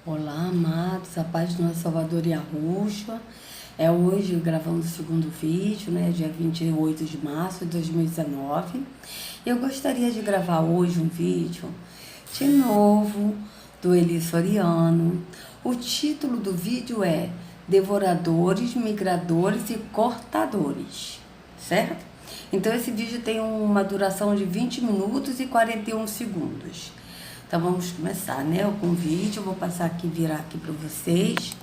Olá, amados, a paz do nosso Salvador Yahushua. Hoje gravando o segundo vídeo, dia 28 de março de 2019. Eu gostaria de gravar hoje um vídeo de novo do Eli Soriano. O título do vídeo é Devoradores, Migradores e Cortadores, certo? Então esse vídeo tem uma duração de 20 minutos e 41 segundos. Então vamos começar, com o vídeo. Eu vou passar aqui, virar aqui para vocês,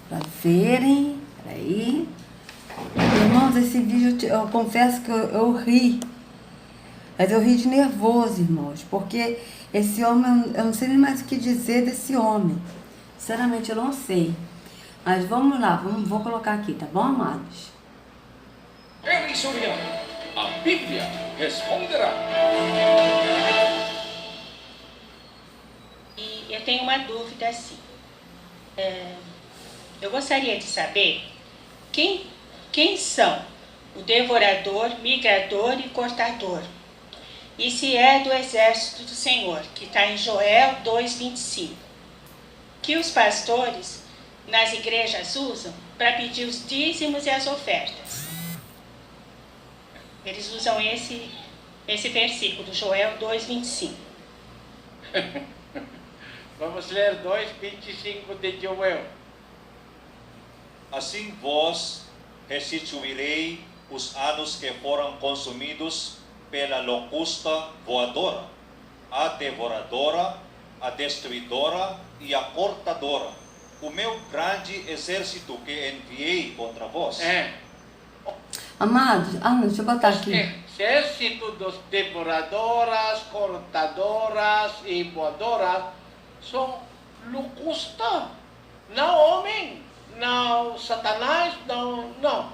para verem. Peraí. Irmãos, esse vídeo, eu confesso que eu ri. Mas eu ri de nervoso, irmãos, porque esse homem, eu não sei nem mais o que dizer desse homem. Sinceramente, eu não sei. Mas vamos lá, vou colocar aqui, tá bom, amados? Eli Soriano, a Bíblia responderá. E eu tenho uma dúvida assim. Eu gostaria de saber quem são o devorador, migrador e cortador. E se é do exército do Senhor, que está em Joel 2,25. Que os pastores nas igrejas usam para pedir os dízimos e as ofertas. Eles usam esse versículo, Joel 2,25. Vamos ler 2:25 de Joel. Assim vos restituirei os anos que foram consumidos pela locusta voadora, a devoradora, a destruidora e a cortadora, o meu grande exército que enviei contra vós. Amados, deixa eu botar aqui. Exército dos devoradoras, cortadoras e voadoras são locusta, não homem, não Satanás, não.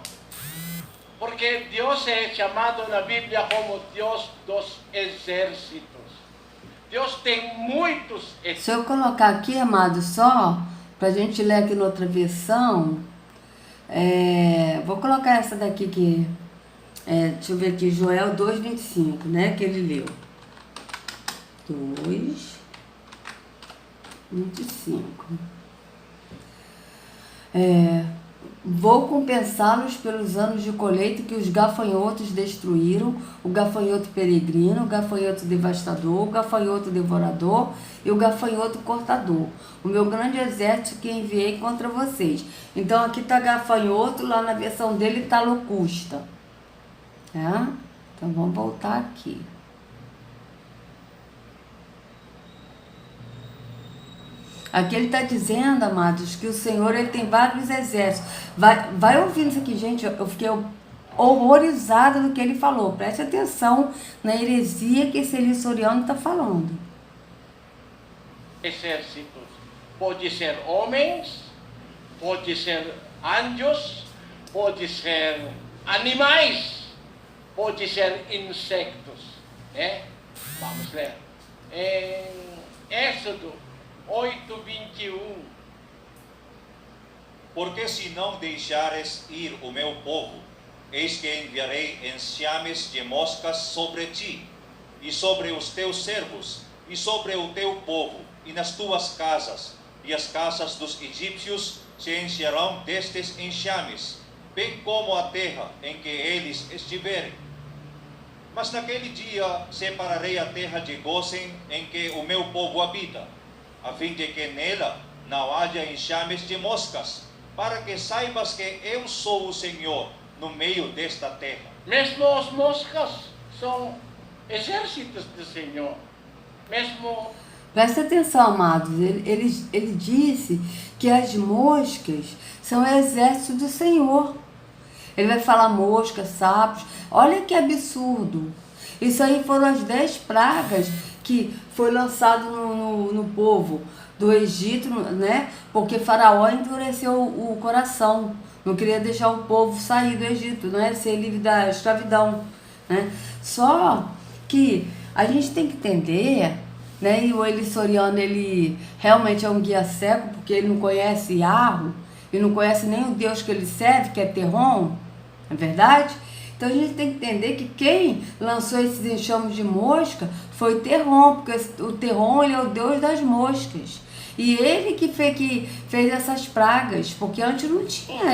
Porque Deus é chamado na Bíblia como Deus dos exércitos. Deus tem muitos exércitos. Se eu colocar aqui, amado, só pra gente ler aqui na outra versão, vou colocar essa daqui que deixa eu ver aqui, Joel 2,25, que ele leu. 2:25. Vou compensá-los pelos anos de colheita que os gafanhotos destruíram, o gafanhoto peregrino, o gafanhoto devastador, o gafanhoto devorador e o gafanhoto cortador, o meu grande exército que enviei contra vocês. Então aqui está gafanhoto, lá na versão dele está locusta. Então vamos voltar aqui. Aqui ele está dizendo, amados, que o Senhor ele tem vários exércitos. Vai ouvindo isso aqui, gente. Eu fiquei horrorizada do que ele falou. Preste atenção na heresia que esse Eli Soriano está falando. Exércitos. Pode ser homens, pode ser anjos, pode ser animais, pode ser insectos. Vamos ler. Em Êxodo 8:21. Porque se não deixares ir o meu povo, eis que enviarei enxames de moscas sobre ti, e sobre os teus servos, e sobre o teu povo, e nas tuas casas, e as casas dos egípcios se encherão destes enxames, bem como a terra em que eles estiverem. Mas naquele dia separarei a terra de Gósen em que o meu povo habita, a fim de que nela não haja enxames de moscas, para que saibas que eu sou o Senhor no meio desta terra. Mesmo as moscas são exércitos do Senhor. Presta atenção, amados. Ele disse que as moscas são exércitos do Senhor. Ele vai falar moscas, sapos. Olha que absurdo. Isso aí foram as 10 pragas que foi lançado no povo do Egito, porque Faraó endureceu o coração, não queria deixar o povo sair do Egito, ser livre da escravidão, Só que a gente tem que entender, e o Eli Soriano, ele realmente é um guia cego, porque ele não conhece Yahweh, ele não conhece nem o Deus que ele serve, que é Terron, não é verdade? Então a gente tem que entender que quem lançou esses enxames de mosca foi Terron, porque o Terron ele é o Deus das moscas. E ele que fez essas pragas, porque antes não tinha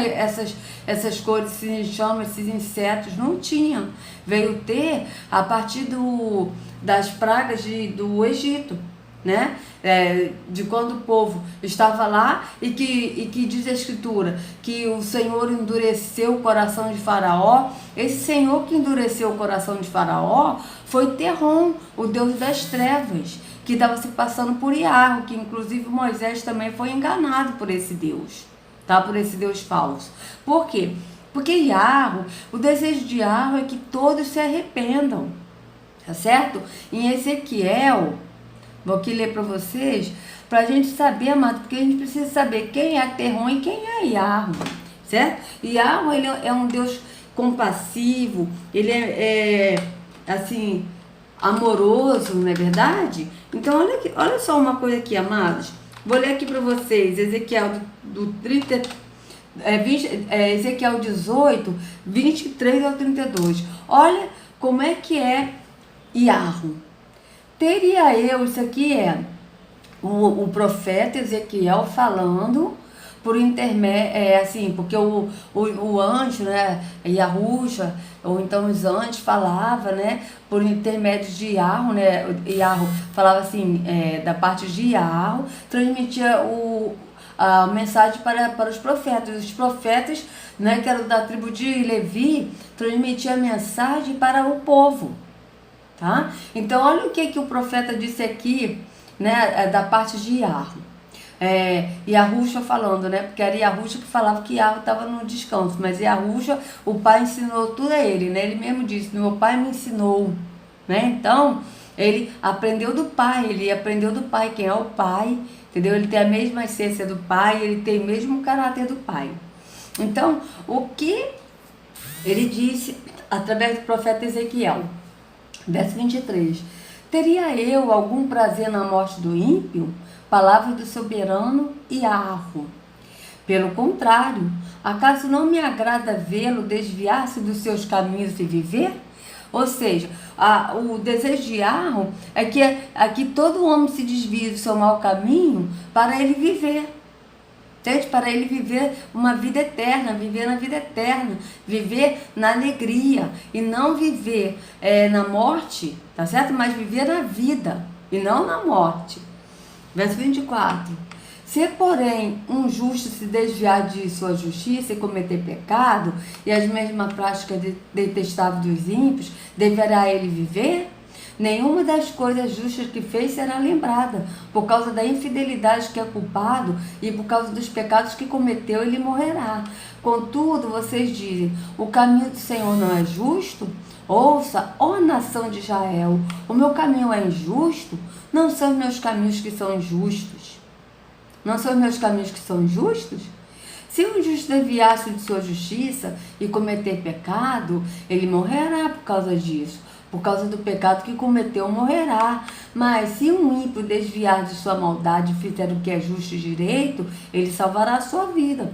essas cores, esses enxames, esses insetos, não tinha. Veio ter a partir das pragas do Egito, né? De quando o povo estava lá e que diz a Escritura que o Senhor endureceu o coração de Faraó. Esse Senhor que endureceu o coração de Faraó foi Terrom, o Deus das trevas, que estava se passando por Iarro, que inclusive Moisés também foi enganado por esse Deus, tá? Por esse Deus falso. Por quê? Porque Iarro, o desejo de Iarro é que todos se arrependam, tá certo? Em Ezequiel, vou aqui ler para vocês, para a gente saber, amado, porque a gente precisa saber quem é Terrom e quem é Iarro, certo? Iarro, ele é um Deus compassivo, ele é assim, amoroso, não é verdade? Então, olha só uma coisa aqui, amados. Vou ler aqui para vocês, Ezequiel Ezequiel 18, 23 ao 32. Olha como é que é Iarro. Teria eu, isso aqui é o profeta Ezequiel falando por intermédio, assim, porque o anjo, né, Yahushua, ou então os anjos falavam, né, por intermédio de Iarro, né, Iarro falava assim, da parte de Iarro, transmitia a mensagem para os profetas, né, que eram da tribo de Levi, transmitiam a mensagem para o povo. Tá? Então, olha o que o profeta disse aqui, né, da parte de Iarro. Yahushua falando, né, porque era Yahushua que falava que Iarro estava no descanso, mas Yahushua, o pai ensinou tudo a ele, né? Ele mesmo disse, meu pai me ensinou, né? Então, ele aprendeu do pai, quem é o pai, entendeu? Ele tem a mesma essência do pai, ele tem o mesmo caráter do pai. Então, o que ele disse através do profeta Ezequiel? Verso 23. Teria eu algum prazer na morte do ímpio? Palavra do soberano Iarro. Pelo contrário, acaso não me agrada vê-lo desviar-se dos seus caminhos e viver? Ou seja, o desejo de Iarro é que todo homem se desvie do seu mau caminho para ele viver. Entende? Para ele viver uma vida eterna, viver na vida eterna, viver na alegria e não viver na morte, tá certo? Mas viver na vida e não na morte. Verso 24. Se, porém, um justo se desviar de sua justiça e cometer pecado, e as mesmas práticas detestáveis dos ímpios, deverá ele viver? Nenhuma das coisas justas que fez será lembrada. Por causa da infidelidade que é culpado e por causa dos pecados que cometeu, ele morrerá. Contudo, vocês dizem, o caminho do Senhor não é justo? Ouça, ó nação de Israel, o meu caminho é injusto? Não são os meus caminhos que são injustos? Não são os meus caminhos que são justos? Se um justo desviar-se de sua justiça e cometer pecado, ele morrerá por causa disso. Por causa do pecado que cometeu, morrerá. Mas se um ímpio desviar de sua maldade e fizer o que é justo e direito, ele salvará a sua vida.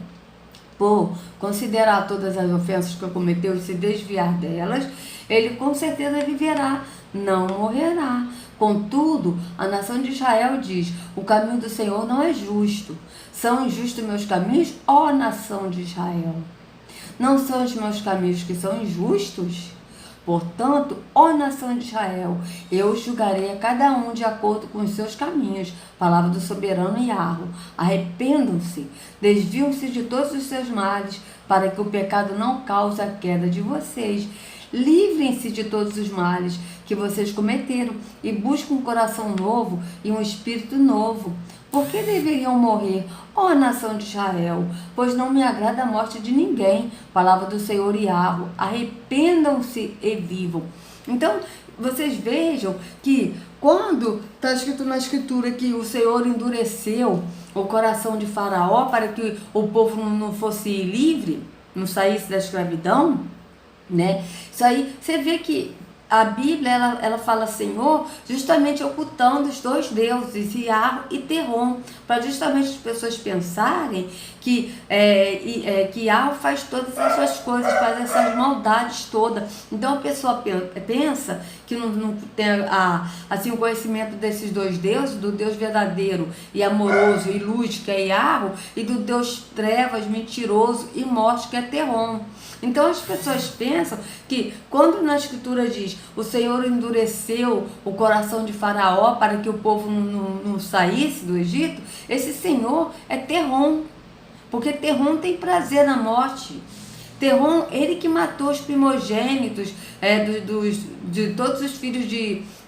Por considerar todas as ofensas que cometeu e se desviar delas, ele com certeza viverá, não morrerá. Contudo, a nação de Israel diz, o caminho do Senhor não é justo. São injustos meus caminhos, ó nação de Israel? Não são os meus caminhos que são injustos? Portanto, ó nação de Israel, eu julgarei a cada um de acordo com os seus caminhos. Palavra do soberano Iarro. Arrependam-se, desviam-se de todos os seus males, para que o pecado não cause a queda de vocês. Livrem-se de todos os males que vocês cometeram e busquem um coração novo e um espírito novo. Por que deveriam morrer, ó nação de Israel? Pois não me agrada a morte de ninguém. Palavra do Senhor Iarro. Arrependam-se e vivam. Então, vocês vejam que quando está escrito na Escritura que o Senhor endureceu o coração de Faraó para que o povo não fosse livre, não saísse da escravidão, né? Isso aí, você vê que a Bíblia, ela fala Senhor, justamente ocultando os dois deuses, Iarro e Terrom, para justamente as pessoas pensarem que Yahweh faz todas essas coisas, faz essas maldades todas. Então a pessoa pensa que não tem assim, o conhecimento desses dois deuses, do Deus verdadeiro e amoroso e luz, que é Yahweh, e do Deus trevas, mentiroso e morte, que é Terron. Então as pessoas pensam que quando na escritura diz o Senhor endureceu o coração de Faraó para que o povo não saísse do Egito, esse Senhor é Terron, porque Terron tem prazer na morte. Terron, ele que matou os primogênitos de todos os filhos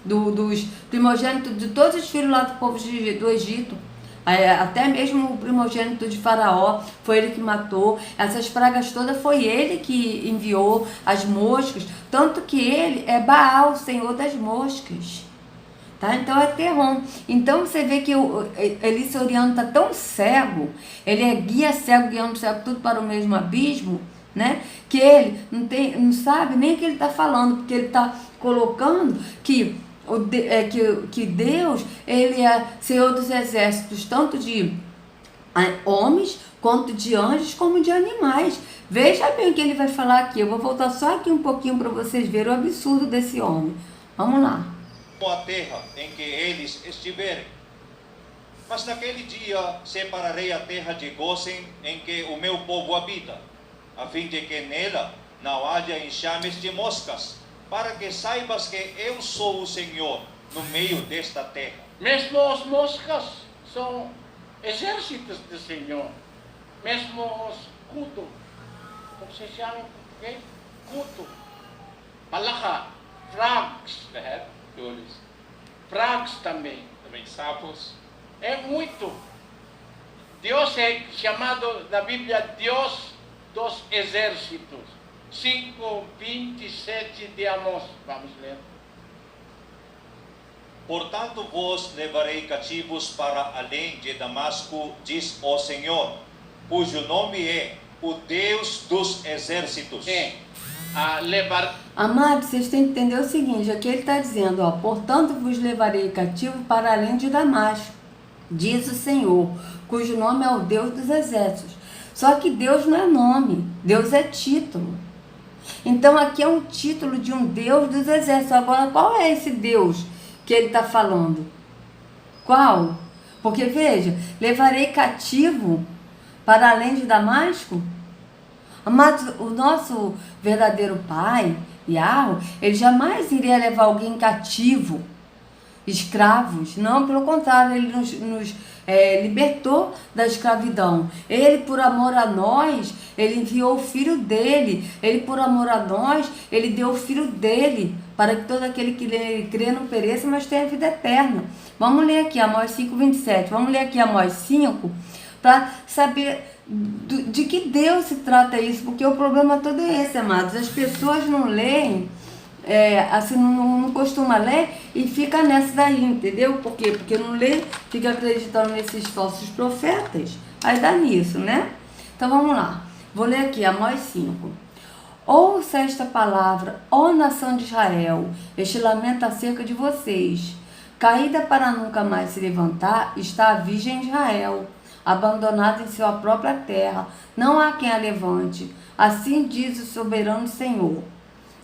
dos primogênitos de todos os filhos lá do povo do Egito. Até mesmo o primogênito de Faraó foi ele que matou. Essas pragas todas foi ele que enviou, as moscas, tanto que ele é Baal, o senhor das moscas, tá? Então é Terron. Então você vê que ele Soriano está tão cego, ele é guia cego, guiando cego, tudo para o mesmo abismo, né? Que ele não sabe nem o que ele está falando, porque ele está colocando que Deus, ele é Senhor dos exércitos, tanto de homens, quanto de anjos, como de animais. Veja bem o que ele vai falar aqui. Eu vou voltar só aqui um pouquinho para vocês verem o absurdo desse homem. Vamos lá. A terra em que eles estiverem. Mas naquele dia separarei a terra de Gósen em que o meu povo habita, a fim de que nela não haja enxames de moscas, para que saibas que eu sou o Senhor no meio desta terra. Mesmo os moscas são exércitos do Senhor. Mesmo os kuto, como se chama em português? Kuto, palaka, frogs, frogs também sapos. É muito. Deus é chamado na Bíblia Deus dos exércitos. 5:27 de Amós. Vamos ler. Portanto vos levarei cativos para além de Damasco, diz o Senhor, cujo nome é o Deus dos exércitos. Amados, vocês têm que entender o seguinte, aqui ele está dizendo, portanto vos levarei cativo para além de Damasco, diz o Senhor, cujo nome é o Deus dos exércitos. Só que Deus não é nome, Deus é título. Então aqui é um título de um Deus dos exércitos. Agora, qual é esse Deus que ele está falando? Qual? Porque veja, levarei cativo para além de Damasco. Amados, o nosso verdadeiro Pai, Yahweh, ele jamais iria levar alguém cativo, escravos. Não, pelo contrário, ele nos libertou da escravidão. Ele, por amor a nós, ele enviou o Filho dele. Ele, por amor a nós, ele deu o Filho dele, para que todo aquele que crê não pereça, mas tenha vida eterna. Vamos ler aqui Amós 5:27. Vamos ler aqui Amós 5, para saber de que Deus se trata isso, porque o problema todo é esse, amados. As pessoas não leem, assim, não costuma ler e fica nessa daí, entendeu? Por quê? Porque não lê, fica acreditando nesses falsos profetas, aí dá nisso, né? Então vamos lá, vou ler aqui Amós 5. Ouça esta palavra, ó nação de Israel, este lamento acerca de vocês. Caída para nunca mais se levantar está a virgem Israel, abandonada em sua própria terra, não há quem a levante. Assim diz o soberano Senhor.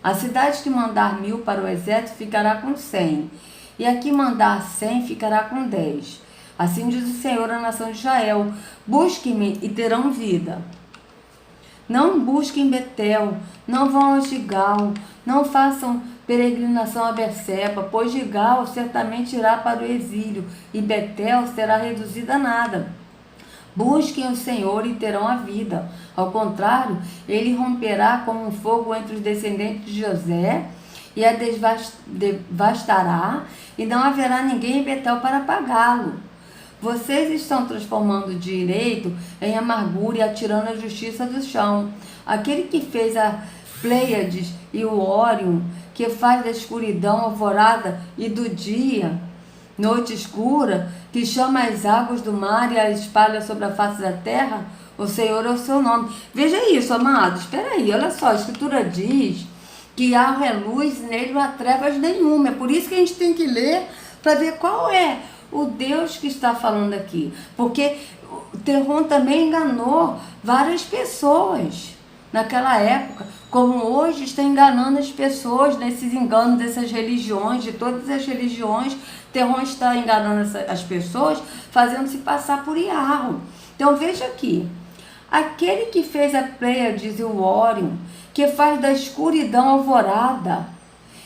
A cidade que mandar 1000 para o exército ficará com 100, e a que mandar 100 ficará com 10. Assim diz o Senhor à nação de Israel: busquem-me e terão vida. Não busquem Betel, não vão a Gigal, não façam peregrinação a Berseba, pois Gigal certamente irá para o exílio, e Betel será reduzida a nada. Busquem o Senhor e terão a vida. Ao contrário, ele romperá como um fogo entre os descendentes de José e a devastará, e não haverá ninguém em Betel para apagá-lo. Vocês estão transformando o direito em amargura e atirando a justiça do chão. Aquele que fez a Pleiades e o Órion, que faz da escuridão alvorada e do dia noite escura, que chama as águas do mar e as espalha sobre a face da terra, o Senhor é o seu nome. Veja isso, amados. Espera aí, olha só, a Escritura diz que Yahweh é luz e nele não há trevas nenhuma. É por isso que a gente tem que ler, para ver qual é o Deus que está falando aqui. Porque o Terron também enganou várias pessoas naquela época, como hoje está enganando as pessoas nesses enganos dessas religiões, de todas as religiões. Terron está enganando as pessoas, fazendo-se passar por Iarro. Então veja aqui, aquele que fez a Pleiades e o Órion, que faz da escuridão alvorada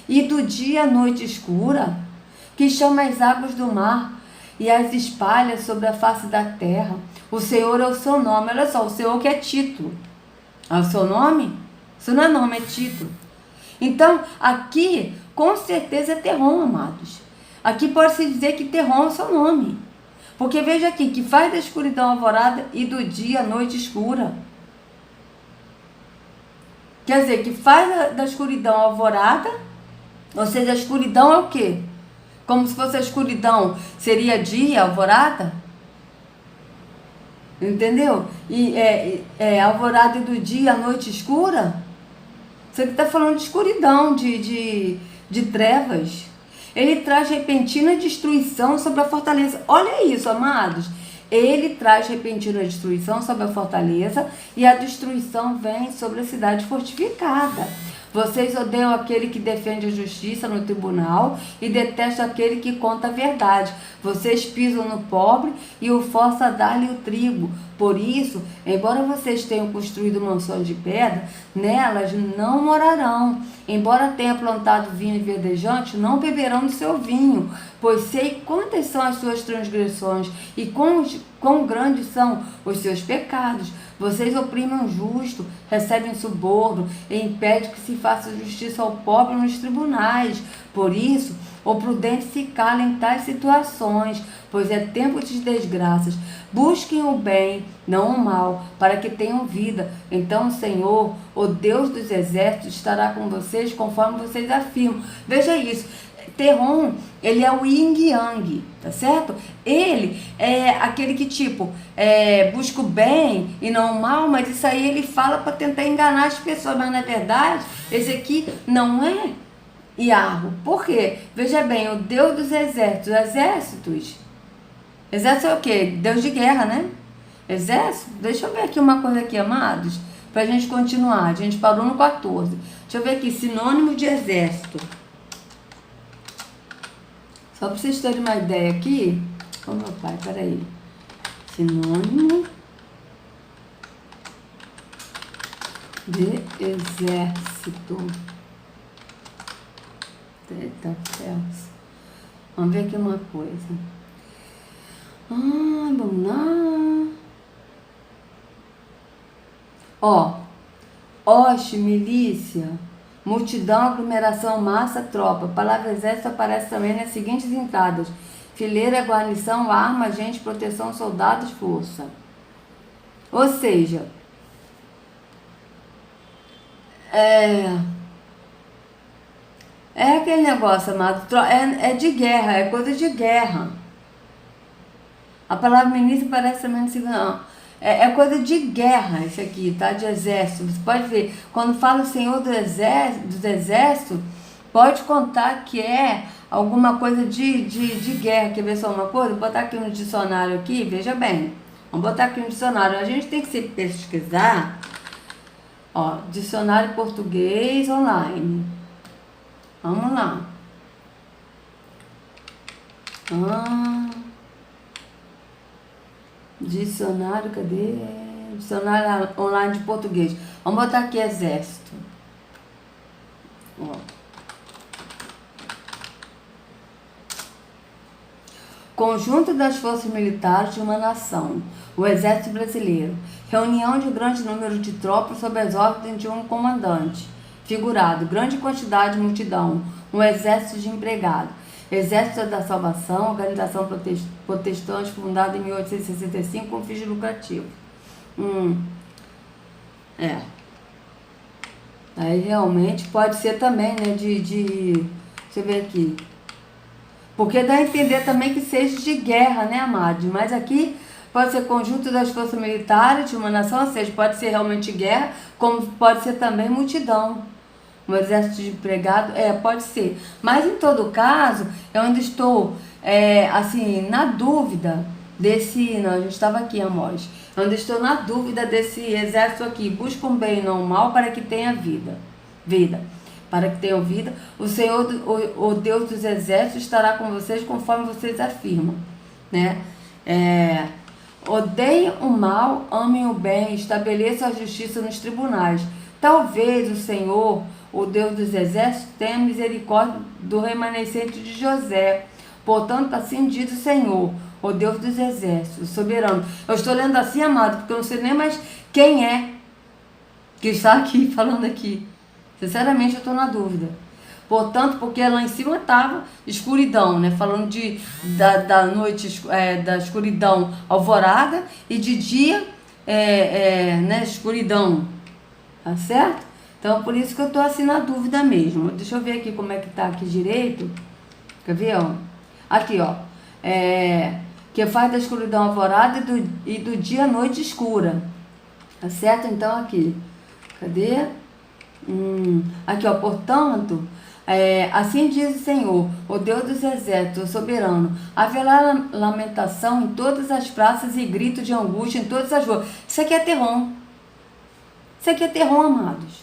e do dia a noite escura, que chama as águas do mar e as espalha sobre a face da terra. O Senhor é o seu nome. Olha só, o Senhor que é título. É o seu nome? Isso não é nome, é título. Então, aqui, com certeza é Terron, amados. Aqui pode-se dizer que Terron é o seu nome. Porque veja aqui, que faz da escuridão alvorada e do dia a noite escura. Quer dizer, que faz da escuridão alvorada, ou seja, a escuridão é o quê? Como se fosse a escuridão, seria dia, alvorada? Entendeu? E alvorada do dia, a noite escura? Você está falando de escuridão, de trevas. Ele traz repentina destruição sobre a fortaleza. Olha isso, amados. Ele traz repentina destruição sobre a fortaleza e a destruição vem sobre a cidade fortificada. Vocês odeiam aquele que defende a justiça no tribunal e detestam aquele que conta a verdade. Vocês pisam no pobre e o forçam a dar-lhe o trigo. Por isso, embora vocês tenham construído mansões de pedra, nelas não morarão. Embora tenha plantado vinho verdejante, não beberão do seu vinho, pois sei quantas são as suas transgressões e quão grandes são os seus pecados. Vocês oprimem o justo, recebem suborno e impedem que se faça justiça ao pobre nos tribunais. Por isso, o prudente se cala em tais situações, pois é tempo de desgraças. Busquem o bem, não o mal, para que tenham vida. Então o Senhor, o Deus dos exércitos, estará com vocês conforme vocês afirmam. Veja isso. Terron, ele é o yin yang, tá certo? Ele é aquele que busca o bem e não o mal, mas isso aí ele fala para tentar enganar as pessoas, mas na verdade, esse aqui não é Iarro. Por quê? Veja bem, o Deus dos exércitos. Exército é o quê? Deus de guerra, né? Exército? Deixa eu ver aqui uma coisa aqui, amados, pra gente continuar. A gente parou no 14. Deixa eu ver aqui, sinônimo de exército. Só para vocês terem uma ideia aqui. Ô meu pai, peraí. Sinônimo de exército. Eita, céus. Vamos ver aqui uma coisa. Vamos lá. Hoste, milícia, multidão, aglomeração, massa, tropa. A palavra exército aparece também nas seguintes entradas: fileira, guarnição, arma, gente, proteção, soldados, força. Ou seja, é aquele negócio, amado, é de guerra, é coisa de guerra. A palavra ministro parece também assim, não. É coisa de guerra isso aqui, tá? De exército. Você pode ver, quando fala o Senhor dos exércitos, pode contar que é alguma coisa de guerra. Quer ver só uma coisa? Vou botar aqui no dicionário aqui, veja bem. Vamos botar aqui no dicionário. A gente tem que se pesquisar. Dicionário português online. Vamos lá. Dicionário, cadê? Dicionário online de português. Vamos botar aqui exército. Conjunto das forças militares de uma nação. O exército brasileiro. Reunião de grande número de tropas sob as ordens de um comandante. Figurado, grande quantidade de multidão. Um exército de empregado. Exército da Salvação, organização protestante fundada em 1865 com fins lucrativos. Aí realmente pode ser também, né, deixa eu ver aqui. Porque dá a entender também que seja de guerra, né, amados? Mas aqui pode ser conjunto das forças militares de uma nação, ou seja, pode ser realmente guerra, como pode ser também multidão. Um exército de empregado, pode ser. Mas em todo caso, eu ainda estou assim, na dúvida desse... Não, a gente estava aqui, Amós. Eu ainda estou na dúvida desse exército aqui. Busca o bem e não o mal para que tenha vida. Para que tenham vida. O Senhor, o Deus dos exércitos, estará com vocês conforme vocês afirmam, né? Odeiem o mal, amem o bem, estabeleçam a justiça nos tribunais. Talvez o Senhor, o Deus dos exércitos, tenha misericórdia do remanescente de José. Portanto, assim diz o Senhor, o Deus dos exércitos, o soberano. Eu estou lendo assim, amado, porque eu não sei nem mais quem é que está aqui, falando aqui. Sinceramente, eu estou na dúvida. Portanto, porque lá em cima estava escuridão, né? Falando da noite, da escuridão alvorada, e de dia, né? Escuridão. Tá certo? Então, por isso que eu estou assim na dúvida mesmo. Deixa eu ver aqui como é que tá aqui direito. Quer ver, ó? Aqui, ó. Que faz da escuridão alvorada e do dia noite escura. Tá certo? Então, aqui. Cadê? Aqui, ó. Portanto, assim diz o Senhor, o Deus dos exércitos, o soberano. Haverá lamentação em todas as praças e grito de angústia em todas as ruas. Isso aqui é terror. Isso aqui é terror, amados.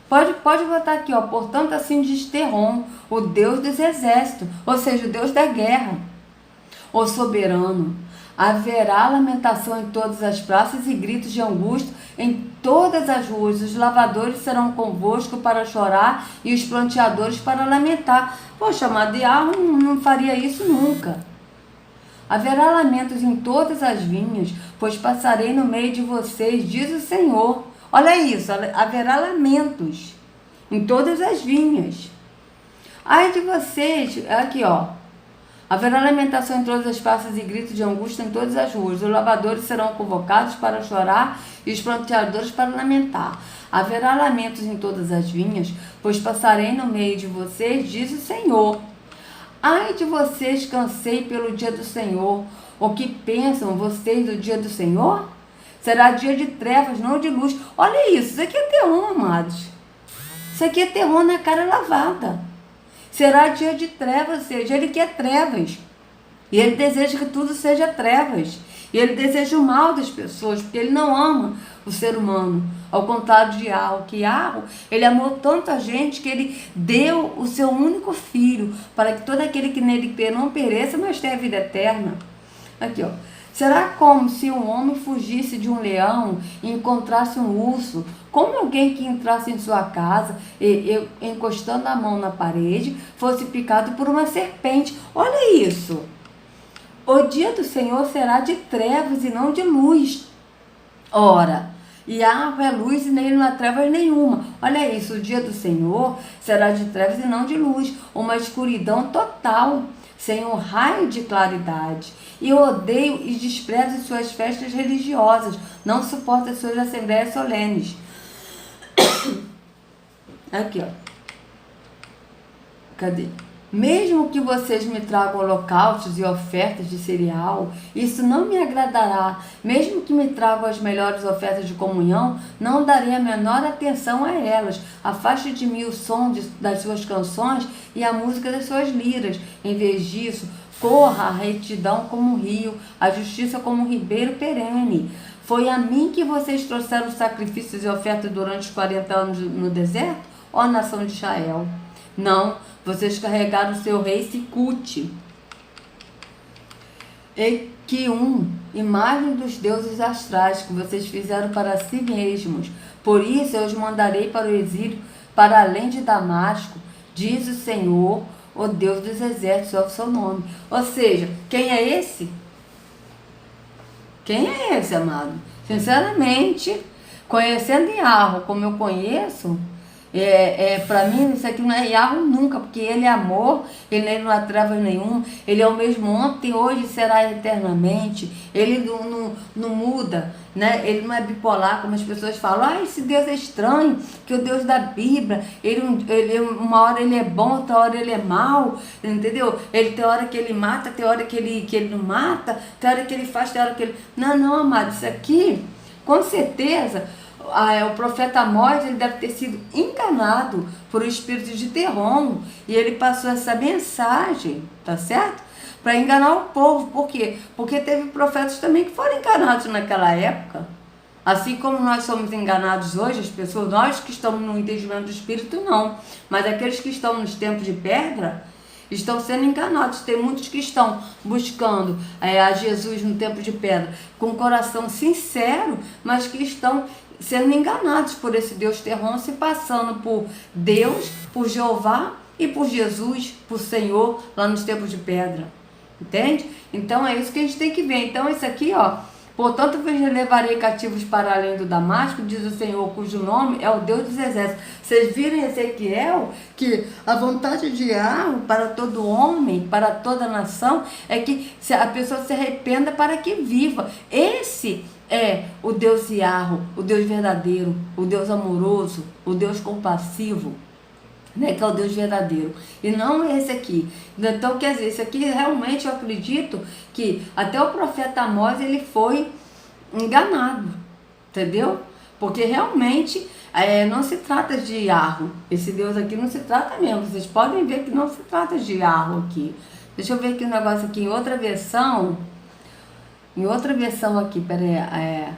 Pode botar aqui, ó. Portanto, assim diz Terrom, o Deus dos exércitos, ou seja, o Deus da guerra, o soberano. Haverá lamentação em todas as praças e gritos de angústia em todas as ruas. Os lavadores serão convosco para chorar e os planteadores para lamentar. Poxa, amado, Yahweh não faria isso nunca. Haverá lamentos em todas as vinhas, pois passarei no meio de vocês, diz o Senhor. Olha isso, haverá lamentos em todas as vinhas. Ai de vocês, aqui ó. Haverá lamentação em todas as praças e gritos de angústia em todas as ruas. Os lavadores serão convocados para chorar e os planteadores para lamentar. Haverá lamentos em todas as vinhas, pois passarei no meio de vocês, diz o Senhor. Ai de vocês, cansei pelo dia do Senhor. O que pensam vocês do dia do Senhor? Será dia de trevas, não de luz. Olha isso aqui é terror, amados. Isso aqui é terror na cara lavada. Será dia de trevas, ou seja, ele quer trevas. E ele deseja que tudo seja trevas. E ele deseja o mal das pessoas, porque ele não ama o ser humano. Ao contrário de Yahweh, que Yahweh, ele amou tanta gente que ele deu o seu único filho, para que todo aquele que nele crê não pereça, mas tenha a vida eterna. Aqui, ó. Será como se um homem fugisse de um leão e encontrasse um urso, como alguém que entrasse em sua casa e encostando a mão na parede, fosse picado por uma serpente. Olha isso! O dia do Senhor será de trevas e não de luz. Ora, Yahweh é luz e nele não há trevas nenhuma. Olha isso, o dia do Senhor será de trevas e não de luz, uma escuridão total, sem um raio de claridade. E odeio e desprezo suas festas religiosas, não suporto as suas assembleias solenes. Aqui, ó. Cadê? Mesmo que vocês me tragam holocaustos e ofertas de cereal, isso não me agradará. Mesmo que me tragam as melhores ofertas de comunhão, não darei a menor atenção a elas. Afaste de mim o som das suas canções e a música das suas liras. Em vez disso, corra a retidão como um rio, a justiça como um ribeiro perene. Foi a mim que vocês trouxeram sacrifícios e ofertas durante os 40 anos no deserto, ó nação de Israel? Não, vocês carregaram o seu rei Sicute, imagem dos deuses astrais que vocês fizeram para si mesmos. Por isso eu os mandarei para o exílio, para além de Damasco, diz o Senhor, o Deus dos exércitos, é o seu nome. Ou seja, quem é esse? Quem é esse, amado? Sinceramente, conhecendo Yahweh como eu conheço, para mim isso aqui não é Yahweh nunca, porque ele é amor, ele não há trevas nenhuma, ele é o mesmo ontem, hoje e será eternamente, ele não muda, né? Ele não é bipolar, como as pessoas falam, esse Deus é estranho, que o Deus da Bíblia, uma hora ele é bom, outra hora ele é mau, entendeu? Ele tem hora que ele mata, tem hora que ele não mata, tem hora que ele faz, tem hora que ele... Não, amado, isso aqui, com certeza... o profeta Amós, ele deve ter sido enganado por um espírito de terror, e ele passou essa mensagem, tá certo? Para enganar o povo. Por quê? Porque teve profetas também que foram enganados naquela época. Assim como nós somos enganados hoje, as pessoas, nós que estamos no entendimento do Espírito, não. Mas aqueles que estão nos tempos de pedra, estão sendo enganados. Tem muitos que estão buscando a Jesus no tempo de pedra, com um coração sincero, mas que estão sendo enganados por esse Deus terrão, se passando por Deus, por Jeová e por Jesus, por Senhor, lá nos tempos de pedra. Entende? Então é isso que a gente tem que ver. Então isso aqui, ó, portanto vos levarei cativos para além do Damasco, diz o Senhor, cujo nome é o Deus dos exércitos. Vocês viram em Ezequiel que a vontade de Yahweh para todo homem, para toda nação, é que a pessoa se arrependa para que viva. Esse é o Deus Yahweh, o Deus verdadeiro, o Deus amoroso, o Deus compassivo, né, que é o Deus verdadeiro, e não esse aqui. Então, quer dizer, esse aqui realmente eu acredito que até o profeta Amós, ele foi enganado, entendeu? Porque realmente não se trata de Yahweh, esse Deus aqui não se trata mesmo, vocês podem ver que não se trata de Yahweh aqui. Deixa eu ver aqui um negócio aqui, em outra versão aqui, peraí,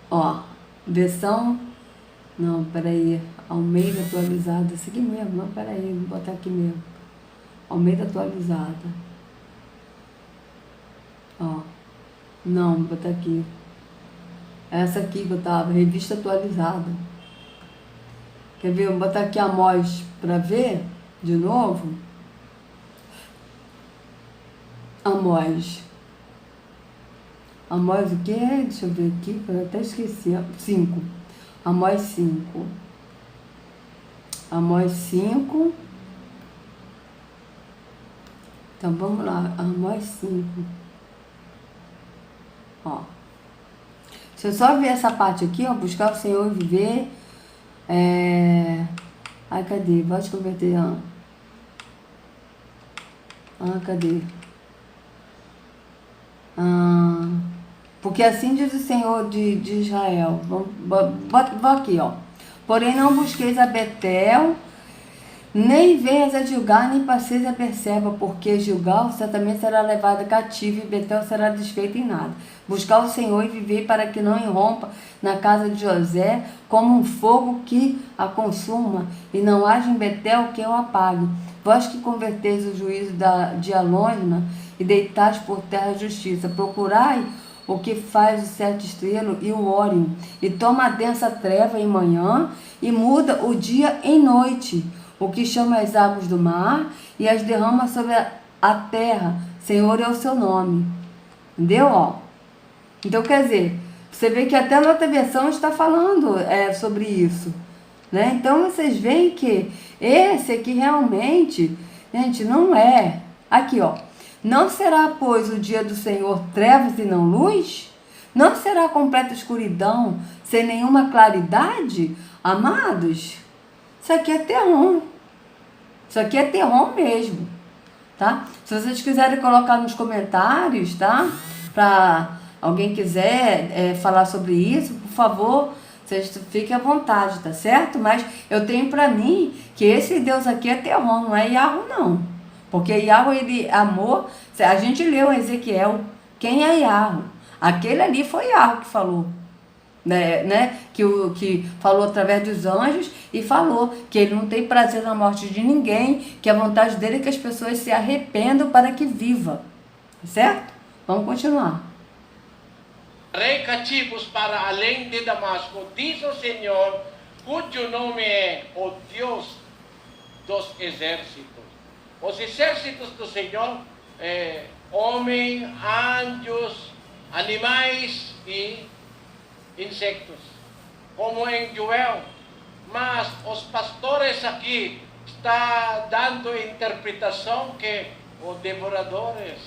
ó, versão, não, peraí, Almeida atualizada, esse aqui mesmo, não, peraí, vou botar aqui mesmo, Almeida atualizada, ó, não, vou botar aqui, essa aqui que eu tava, revista atualizada, quer ver, vou botar aqui Amós pra ver, de novo, Amós o que é? Deixa eu ver aqui, eu até esqueci, 5, Amós 5, então vamos lá, Amós 5, ó, se eu só ver essa parte aqui, ó, buscar o Senhor e viver, ai, cadê, volte converter, cadê, porque assim diz o Senhor de Israel, vou aqui, ó, porém não busqueis a Betel, nem venhas a Gilgal, nem passeis a Berseba, porque Gilgal certamente será levada cativa e Betel será desfeita em nada. Buscar o Senhor e viver para que não irrompa na casa de José como um fogo que a consuma, e não haja em Betel quem o apague. Vós que converteis o juízo de Alônina e deitais por terra a justiça, procurai o que faz o sete estrelo e o Órion, e toma a densa treva em manhã, e muda o dia em noite, o que chama as águas do mar, e as derrama sobre a terra, Senhor é o seu nome. Entendeu? Ó. Então, quer dizer, você vê que até a outra versão está falando sobre isso, né? Então, vocês veem que esse aqui realmente, gente, não é. Aqui, ó. Não será, pois, o dia do Senhor trevas e não luz? Não será completa escuridão, sem nenhuma claridade? Amados, isso aqui é terror. Isso aqui é terror mesmo, tá? Se vocês quiserem colocar nos comentários, tá? Para alguém quiser falar sobre isso, por favor, vocês fiquem à vontade, tá certo? Mas eu tenho para mim que esse Deus aqui é terror, não é Yahweh, não. Porque Yahweh, ele amou, a gente leu em Ezequiel, quem é Yahweh? Aquele ali foi Yahweh que falou, né? Que falou através dos anjos e falou que ele não tem prazer na morte de ninguém, que a vontade dele é que as pessoas se arrependam para que viva, certo? Vamos continuar. Rei cativos para além de Damasco, diz o Senhor, cujo nome é o Deus dos exércitos. Os exércitos do Senhor, homens, anjos, animais e insectos, como em Joel. Mas os pastores aqui estão dando interpretação que os devoradores,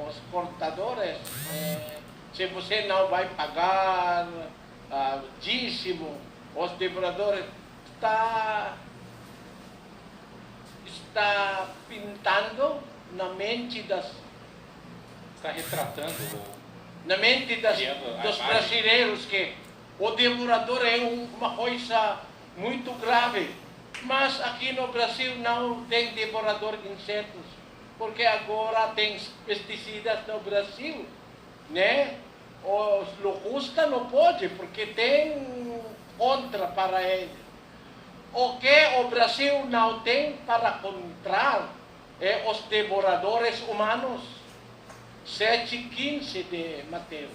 os cortadores, se você não vai pagar dízimo, os devoradores está pintando na mente Está retratando na mente dos brasileiros que O devorador é uma coisa muito grave. Mas aqui no Brasil não tem devorador de insetos, porque agora tem pesticidas no Brasil, né? Os locustas não pode, porque tem contra para ele. O que o Brasil não tem para comprar é os devoradores humanos. 7:15 de Mateus.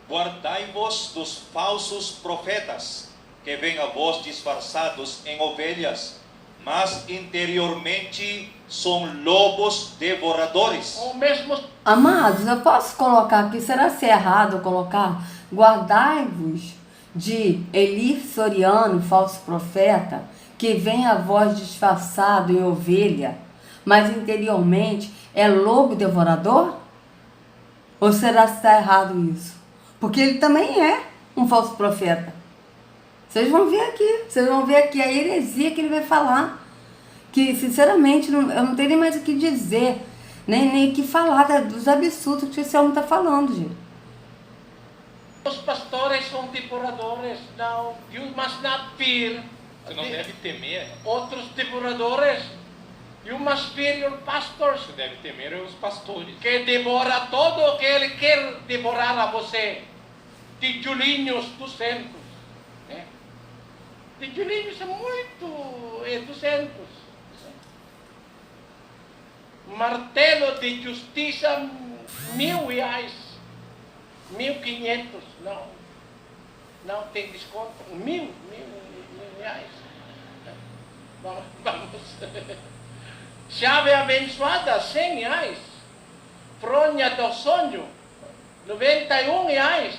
Guardai-vos dos falsos profetas, que vêm a vós disfarçados em ovelhas, mas interiormente são lobos devoradores. O mesmo Amados, eu posso colocar aqui, será ser errado eu colocar? Guardai-vos de Eli Soriano, falso profeta, que vem a voz disfarçado em ovelha, mas interiormente é lobo devorador? Ou será que está errado isso? Porque ele também é um falso profeta. Vocês vão ver aqui a heresia que ele vai falar. Que, sinceramente, eu não tenho nem mais o que dizer, nem o que falar dos absurdos que esse homem está falando, gente. os pastores são devoradores. Não, you must not fear. Você não deve temer. Outros devoradores. You must fear your pastors. Você deve temer os pastores. Que devora tudo o que ele quer devorar a você. Tijolinhos 200. Né? Tijolinhos é muito. É 200. Martelo de justiça, R$1.000. 1.500. Não tem desconto. 1.000 reais. Vamos. Chave abençoada, R$100. Fronha do sonho, R$91.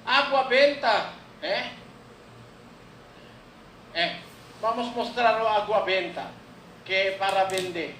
Água benta, Vamos mostrar a água benta, que é para vender.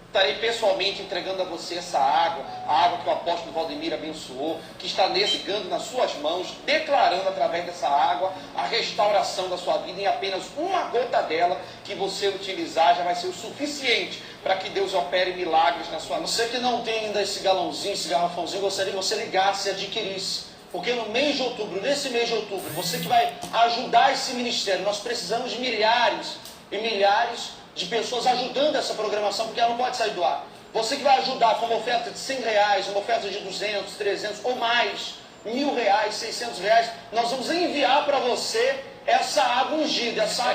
Estarei pessoalmente entregando a você essa água, a água que o apóstolo Valdemir abençoou, que está chegando nas suas mãos, declarando através dessa água a restauração da sua vida. Em apenas uma gota dela que você utilizar já vai ser o suficiente para que Deus opere milagres na sua vida. Você que não tem ainda esse galãozinho, esse garrafãozinho, gostaria que você ligasse e adquirisse. Porque no mês de outubro, nesse mês de outubro, você que vai ajudar esse ministério, nós precisamos de milhares e milhares de pessoas ajudando essa programação, porque ela não pode sair do ar. Você que vai ajudar com uma oferta de R$100, uma oferta de 200, 300 ou mais, R$1.000, R$600, nós vamos enviar para você essa água ungida, essa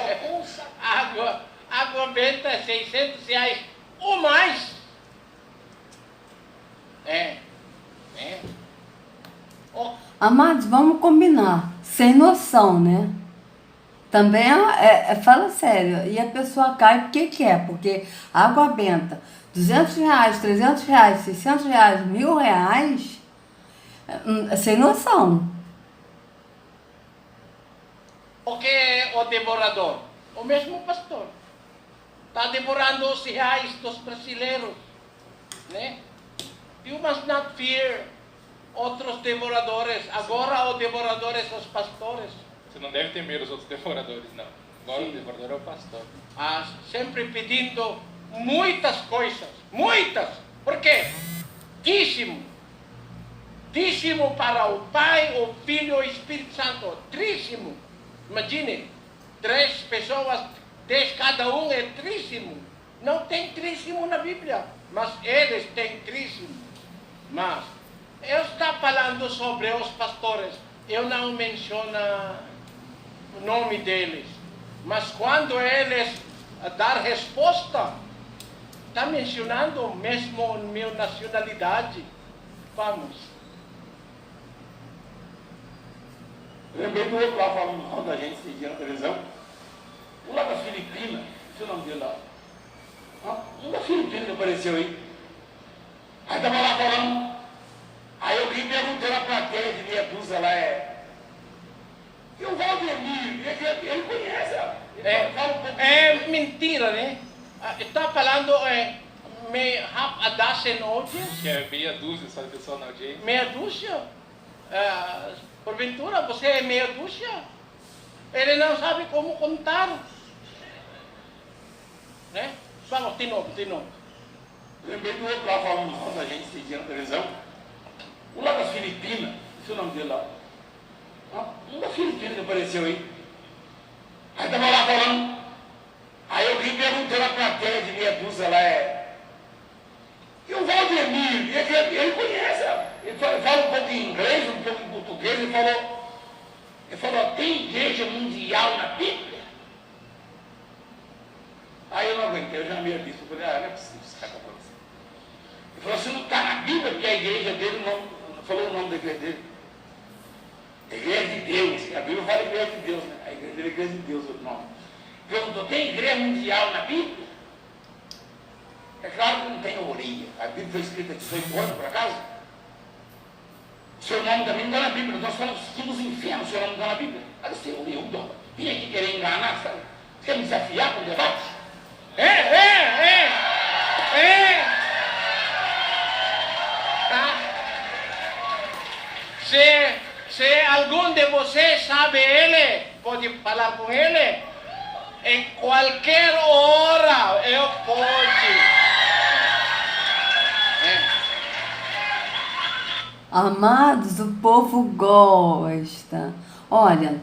água água benta é R$600 ou mais. Amados, vamos combinar. Sem noção, né? Também fala sério. E a pessoa cai porque quer. Porque água benta, R$200, R$300, R$600, R$1.000, sem noção. O que é o devorador? O mesmo pastor. Está devorando os reais dos brasileiros. Né? You must not fear outros devoradores. Agora o devorador é os pastores. Você não deve temer os outros devoradores, não. Agora o devorador é o pastor. Sempre pedindo muitas coisas. Muitas! Por quê? Dízimo. Dízimo para o Pai, o Filho e o Espírito Santo. Trízimo. Imagine, 3 pessoas, 10 cada um é trízimo. Não tem trízimo na Bíblia, mas eles têm trízimo. Mas eu estou falando sobre os pastores. Eu não menciono o nome deles. Mas quando eles dar resposta, está mencionando mesmo minha nacionalidade. Vamos. Lembrei do outro lá falando mal da gente esse dia na televisão. Um lá das Filipinas, não sei o nome dele lá. Um da Filipinas que apareceu aí. Aí estava lá falando. Aí eu vim perguntando na plateia de meia dúzia lá, e o Valdemir, ele conhece, É mentira, né? Está falando me have a dozen audience? Que é meia dúzia só de pessoa na audiência. Meia dúzia? Porventura, você é meia dúzia? Ele não sabe como contar. Né? Vamos, de novo. Lembrei do outro lá falando mal da gente esse dia na televisão. O lá das Filipinas, esse é o nome dele lá. Um da Filipina que apareceu aí. Aí estava lá falando. Aí alguém perguntou na plateia de meia dúzia lá, e o Valdemir, ele conhece, ele fala um pouco em inglês, um pouco em português, ele falou, tem igreja mundial na Bíblia? Aí eu não aguentei, eu já me disse, eu falei, não é possível esse cara tá falando assim. Ele falou, se não está na Bíblia, porque a igreja dele não falou o nome da igreja dele. A igreja de Deus, a Bíblia fala igreja de Deus, né? A igreja dele é igreja de Deus, o nome. Perguntou, tem igreja mundial na Bíblia? É claro que não tem orelha. A Bíblia foi escrita 18 anos, por acaso? Seu nome também não está na Bíblia. Nós somos os infernos, seu nome não está na Bíblia. Aí você, eu vim aqui querer enganar, sabe? Você quer me desafiar com o debate? Tá? Se algum de vocês sabe ele, pode falar com ele. Em qualquer hora eu posso. Amados, o povo gosta. Olha,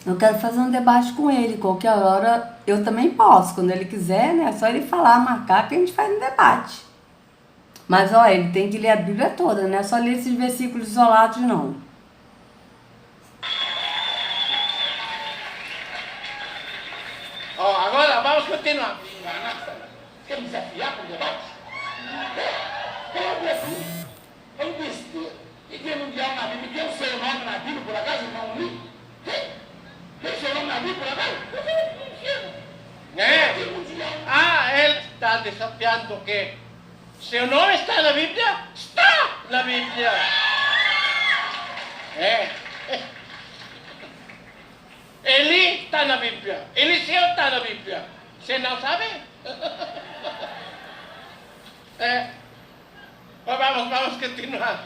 eu quero fazer um debate com ele. Qualquer hora eu também posso. Quando ele quiser, né? É só ele falar, marcar, que a gente faz um debate. Mas, olha, ele tem que ler a Bíblia toda, não é só ler esses versículos isolados, não. Agora vamos continuar. Quer me desafiar com o debate? Pode assim. É um besteira. Igreja mundial na Bíblia. Tem o seu nome na Bíblia, por acaso, irmão Lee? Tem o seu nome na Bíblia, por acaso? Ele está desafiando que seu nome está na Bíblia? Está na Bíblia. Eli está na Bíblia. Eliseu está na Bíblia. Você não sabe? Vamos continuar.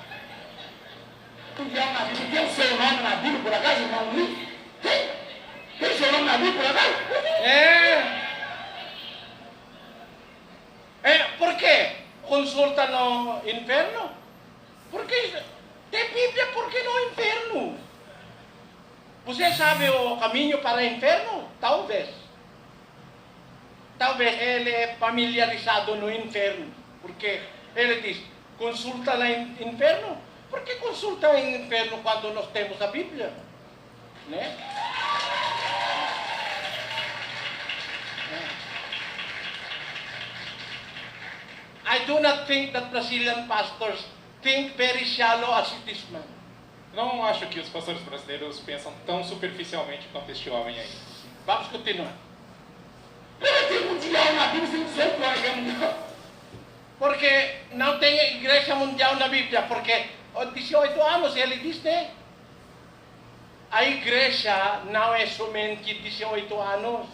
Mundial na Bíblia. Tem o seu nome na Bíblia, por acaso, irmão Lee? Tem o seu nome na Bíblia, por acaso? Por quê? Consulta no inferno? Porque tem Bíblia, por que no inferno? Você sabe o caminho para o inferno? Talvez. Talvez ele é familiarizado no inferno. Porque ele diz, consulta no inferno? Por que consulta no inferno quando nós temos a Bíblia? Né? I do not think that Brazilian pastors think very shallow as this man. Não acho que os pastores brasileiros pensam tão superficialmente quanto este homem aí. Vamos continuar. Tem mundial na Bíblia, sem dizer que é mundial. Porque não tem igreja mundial na Bíblia, porque há 18 anos ele diz, né? A igreja não é somente 18 anos.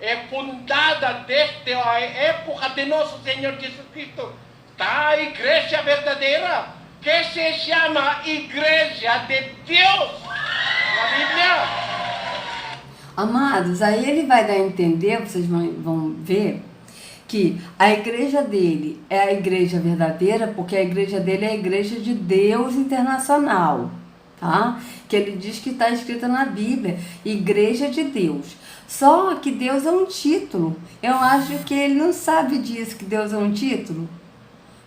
É fundada desde a época de nosso Senhor Jesus Cristo. Está a igreja verdadeira, que se chama Igreja de Deus, na Bíblia. Amados, aí ele vai dar a entender, vocês vão ver, que a igreja dele é a igreja verdadeira, porque a igreja dele é a igreja de Deus internacional, tá? Que ele diz que está escrita na Bíblia, Igreja de Deus. Só que Deus é um título. Eu acho que ele não sabe disso, que Deus é um título.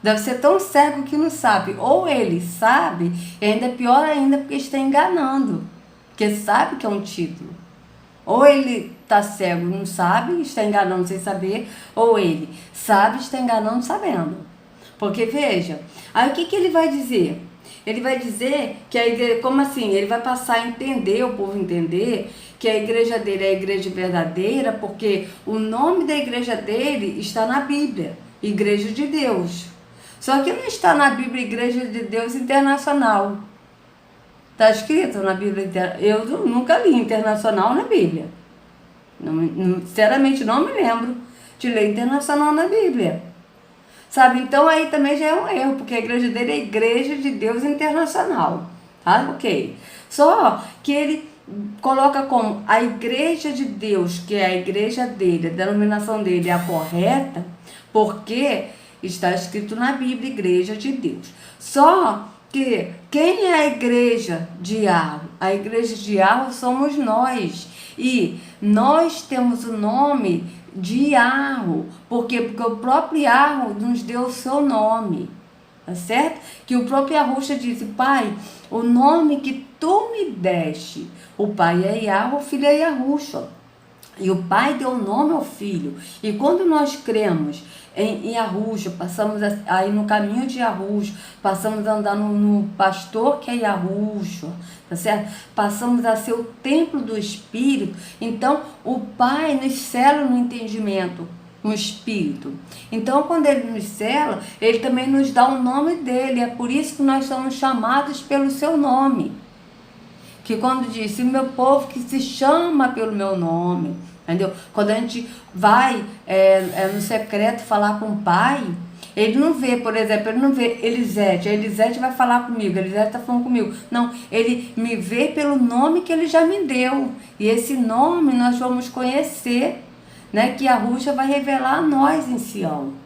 Deve ser tão cego que não sabe. Ou ele sabe, e ainda é pior ainda, porque está enganando. Porque sabe que é um título. Ou ele está cego, não sabe, está enganando sem saber. Ou ele sabe, está enganando sabendo. Porque veja, aí o que ele vai dizer? Ele vai dizer que a igreja, como assim? Ele vai passar a entender, o povo entender, que a igreja dele é a igreja verdadeira, porque o nome da igreja dele está na Bíblia, Igreja de Deus. Só que não está na Bíblia Igreja de Deus Internacional. Está escrito na Bíblia Internacional. Eu nunca li internacional na Bíblia. Sinceramente, não me lembro de ler internacional na Bíblia. Sabe? Então aí também já é um erro, porque a igreja dele é a Igreja de Deus Internacional. Tá? Ok. Só que ele coloca como a igreja de Deus, que é a igreja dele, a denominação dele é a correta, porque está escrito na Bíblia, Igreja de Deus. Só que quem é a igreja de Yahweh? A igreja de Yahweh somos nós. E nós temos o nome de Yahweh. Por quê? Porque o próprio Yahweh nos deu o seu nome. Tá certo? Que o próprio Yahusha disse: Pai, o nome que tu me deste. O pai é Yahweh, o filho é Yahusha. E o pai deu o nome ao filho. E quando nós cremos em Yahusha, passamos aí no caminho de Yahusha, passamos a andar no pastor que é Yahusha, tá certo? Passamos a ser o templo do Espírito. Então, o Pai nos sela no entendimento, no Espírito. Então, quando Ele nos sela, Ele também nos dá o nome dEle. É por isso que nós somos chamados pelo seu nome. Que quando diz, o meu povo que se chama pelo meu nome, entendeu? Quando a gente vai no secreto falar com o Pai, ele não vê, por exemplo, ele não vê Elisete, a Elisete vai falar comigo, a Elisete está falando comigo. Não, ele me vê pelo nome que ele já me deu. E esse nome nós vamos conhecer, né? Que a Yahusha vai revelar a nós em Sião.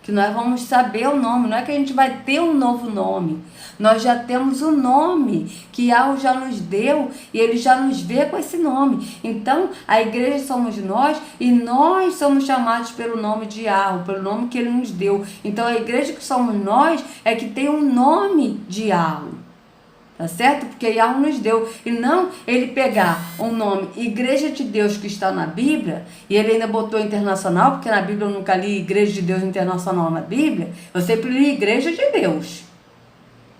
Que nós vamos saber o nome, não é que a gente vai ter um novo nome. Nós já temos o nome que Yahweh já nos deu e Ele já nos vê com esse nome. Então, a igreja somos nós e nós somos chamados pelo nome de Yahweh, pelo nome que Ele nos deu. Então, a igreja que somos nós é que tem um nome de Yahweh. Tá certo? Porque Yahweh nos deu. E não ele pegar um nome Igreja de Deus que está na Bíblia, e ele ainda botou internacional, porque na Bíblia eu nunca li Igreja de Deus internacional na Bíblia. Eu sempre li Igreja de Deus.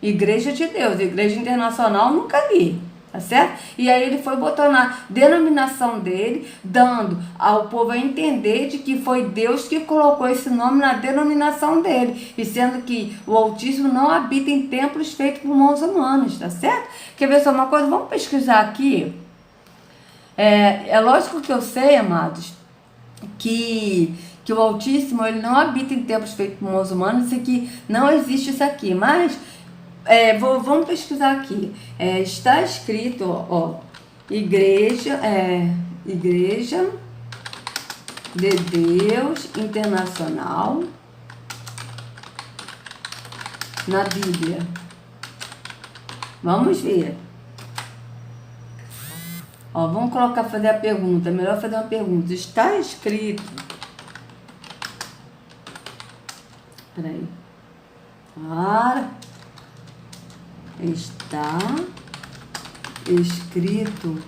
Igreja de Deus. Igreja internacional eu nunca li. Tá certo? E aí ele foi botando a denominação dele, dando ao povo a entender de que foi Deus que colocou esse nome na denominação dele. E sendo que o Altíssimo não habita em templos feitos por mãos humanas, tá certo? Quer ver só uma coisa? Vamos pesquisar aqui. É lógico que eu sei, amados, que o Altíssimo ele não habita em templos feitos por mãos humanas e que não existe isso aqui, mas... vamos pesquisar aqui. Está escrito, ó, Igreja de Deus Internacional na Bíblia. Vamos ver. Ó, vamos fazer a pergunta. É melhor fazer uma pergunta. Está escrito. Peraí. Está escrito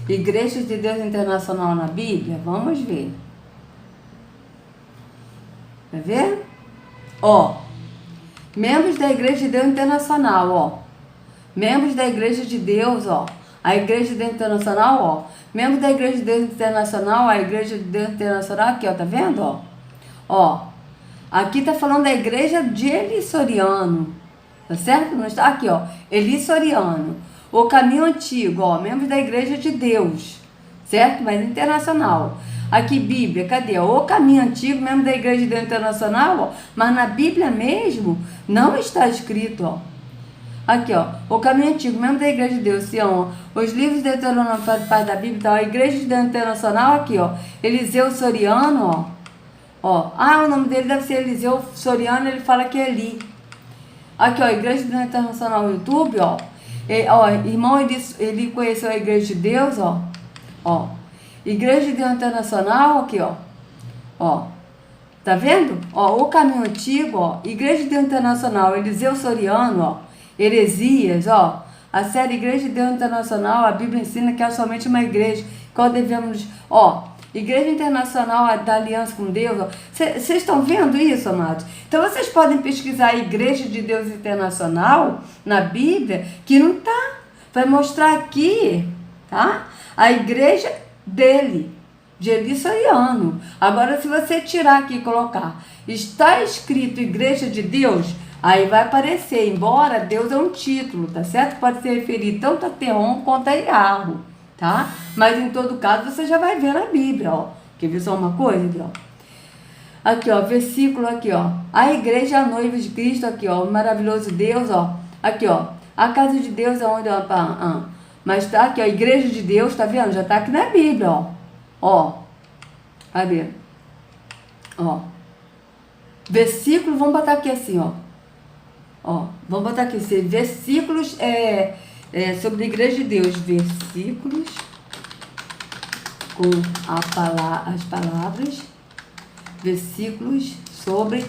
Igreja de Deus Internacional na Bíblia? Vamos ver. Vai ver? Ó, membros da Igreja de Deus Internacional, ó. Membros da Igreja de Deus, ó. A Igreja de Deus Internacional, ó. Membros da Igreja de Deus Internacional, a Igreja de Deus Internacional, aqui, ó, tá vendo, ó? Ó, aqui tá falando da Igreja de Eli Soriano. Tá certo? Não está aqui, ó. Eli Soriano. O Caminho Antigo, ó. Membros da Igreja de Deus. Certo? Mas internacional. Aqui, Bíblia. Cadê? O Caminho Antigo, membro da Igreja de Deus Internacional, ó. Mas na Bíblia mesmo, não está escrito, ó. Aqui, ó. O Caminho Antigo, membro da Igreja de Deus, Sião, ó. Os livros de Deuteronômio fazem parte da Bíblia, então, a Igreja de Deus Internacional, aqui, ó. Eliseu Soriano, ó. Ó. O nome dele deve ser Eliseu Soriano, ele fala que é Eli. Aqui, ó, Igreja de Deus Internacional no YouTube, ó. Irmão, ele conheceu a Igreja de Deus, ó. Ó. Igreja de Deus Internacional, aqui, ó. Ó. Tá vendo? Ó, o Caminho Antigo, ó. Igreja de Deus Internacional, Eliseu Soriano, ó. Heresias, ó. A série Igreja de Deus Internacional, a Bíblia ensina que é somente uma igreja. Qual devemos, ó. Igreja Internacional da Aliança com Deus. Vocês estão vendo isso, amados? Então, vocês podem pesquisar a Igreja de Deus Internacional na Bíblia, que não tá. Vai mostrar aqui, tá? A igreja dele, de Eli Soriano. Agora, se você tirar aqui e colocar, está escrito Igreja de Deus, aí vai aparecer, embora Deus é um título, tá certo? Pode se referir tanto a Teon quanto a Yahweh. Tá? Mas em todo caso você já vai ver na Bíblia, ó. Quer ver só uma coisa aqui, ó? Aqui, ó, versículo aqui, ó. A igreja, a noiva de Cristo, aqui, ó, o maravilhoso Deus, ó. Aqui, ó. A casa de Deus é onde, ó, mas tá aqui, ó, a igreja de Deus, tá vendo? Já tá aqui na Bíblia, ó. Ó. Cadê? Ó. Versículo, vamos botar aqui assim, ó. Ó, vamos botar aqui, versículos sobre a igreja de Deus, versículos com as palavras, versículos sobre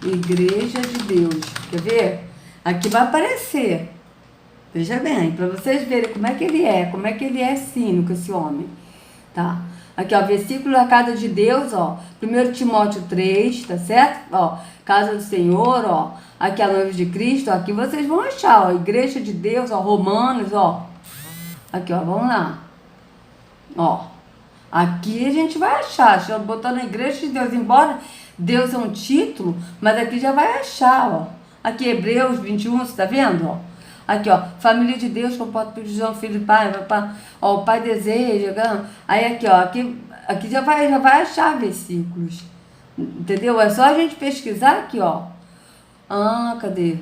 igreja de Deus. Quer ver? Aqui vai aparecer. Veja bem, para vocês verem como é que ele é cínico, esse homem. Tá? Aqui, ó, versículo da casa de Deus, ó. 1 Timóteo 3, tá certo? Ó, casa do Senhor, ó. Aqui a noiva de Cristo, ó. Aqui vocês vão achar, ó. Igreja de Deus, ó. Romanos, ó. Aqui, ó, vamos lá. Ó. Aqui a gente vai achar, botando a igreja de Deus, embora Deus é um título, mas aqui já vai achar, ó. Aqui, Hebreus 21, você tá vendo, ó? Aqui, ó, família de Deus, comporta de João, filho do pai, papai, ó, o pai deseja, aí aqui, ó, aqui já vai achar versículos, entendeu? É só a gente pesquisar aqui, ó. Ah, cadê?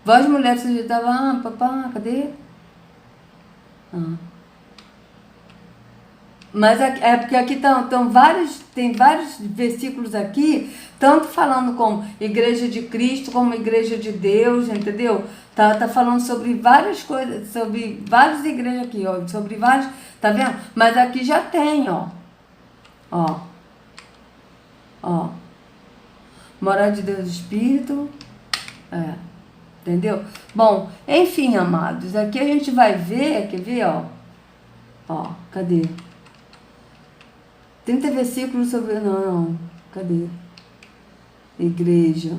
Vós mulheres sujeitavam, papai, cadê? Mas é porque aqui tem vários versículos aqui, tanto falando como igreja de Cristo, como igreja de Deus, entendeu? Tá falando sobre várias coisas, sobre várias igrejas aqui, ó, sobre vários, tá vendo? Mas aqui já tem, ó. Ó. Morada de Deus Espírito, entendeu? Bom, enfim, amados, aqui a gente vai ver, quer ver, ó? Ó, cadê? 30 versículos sobre... Não, cadê? Igreja.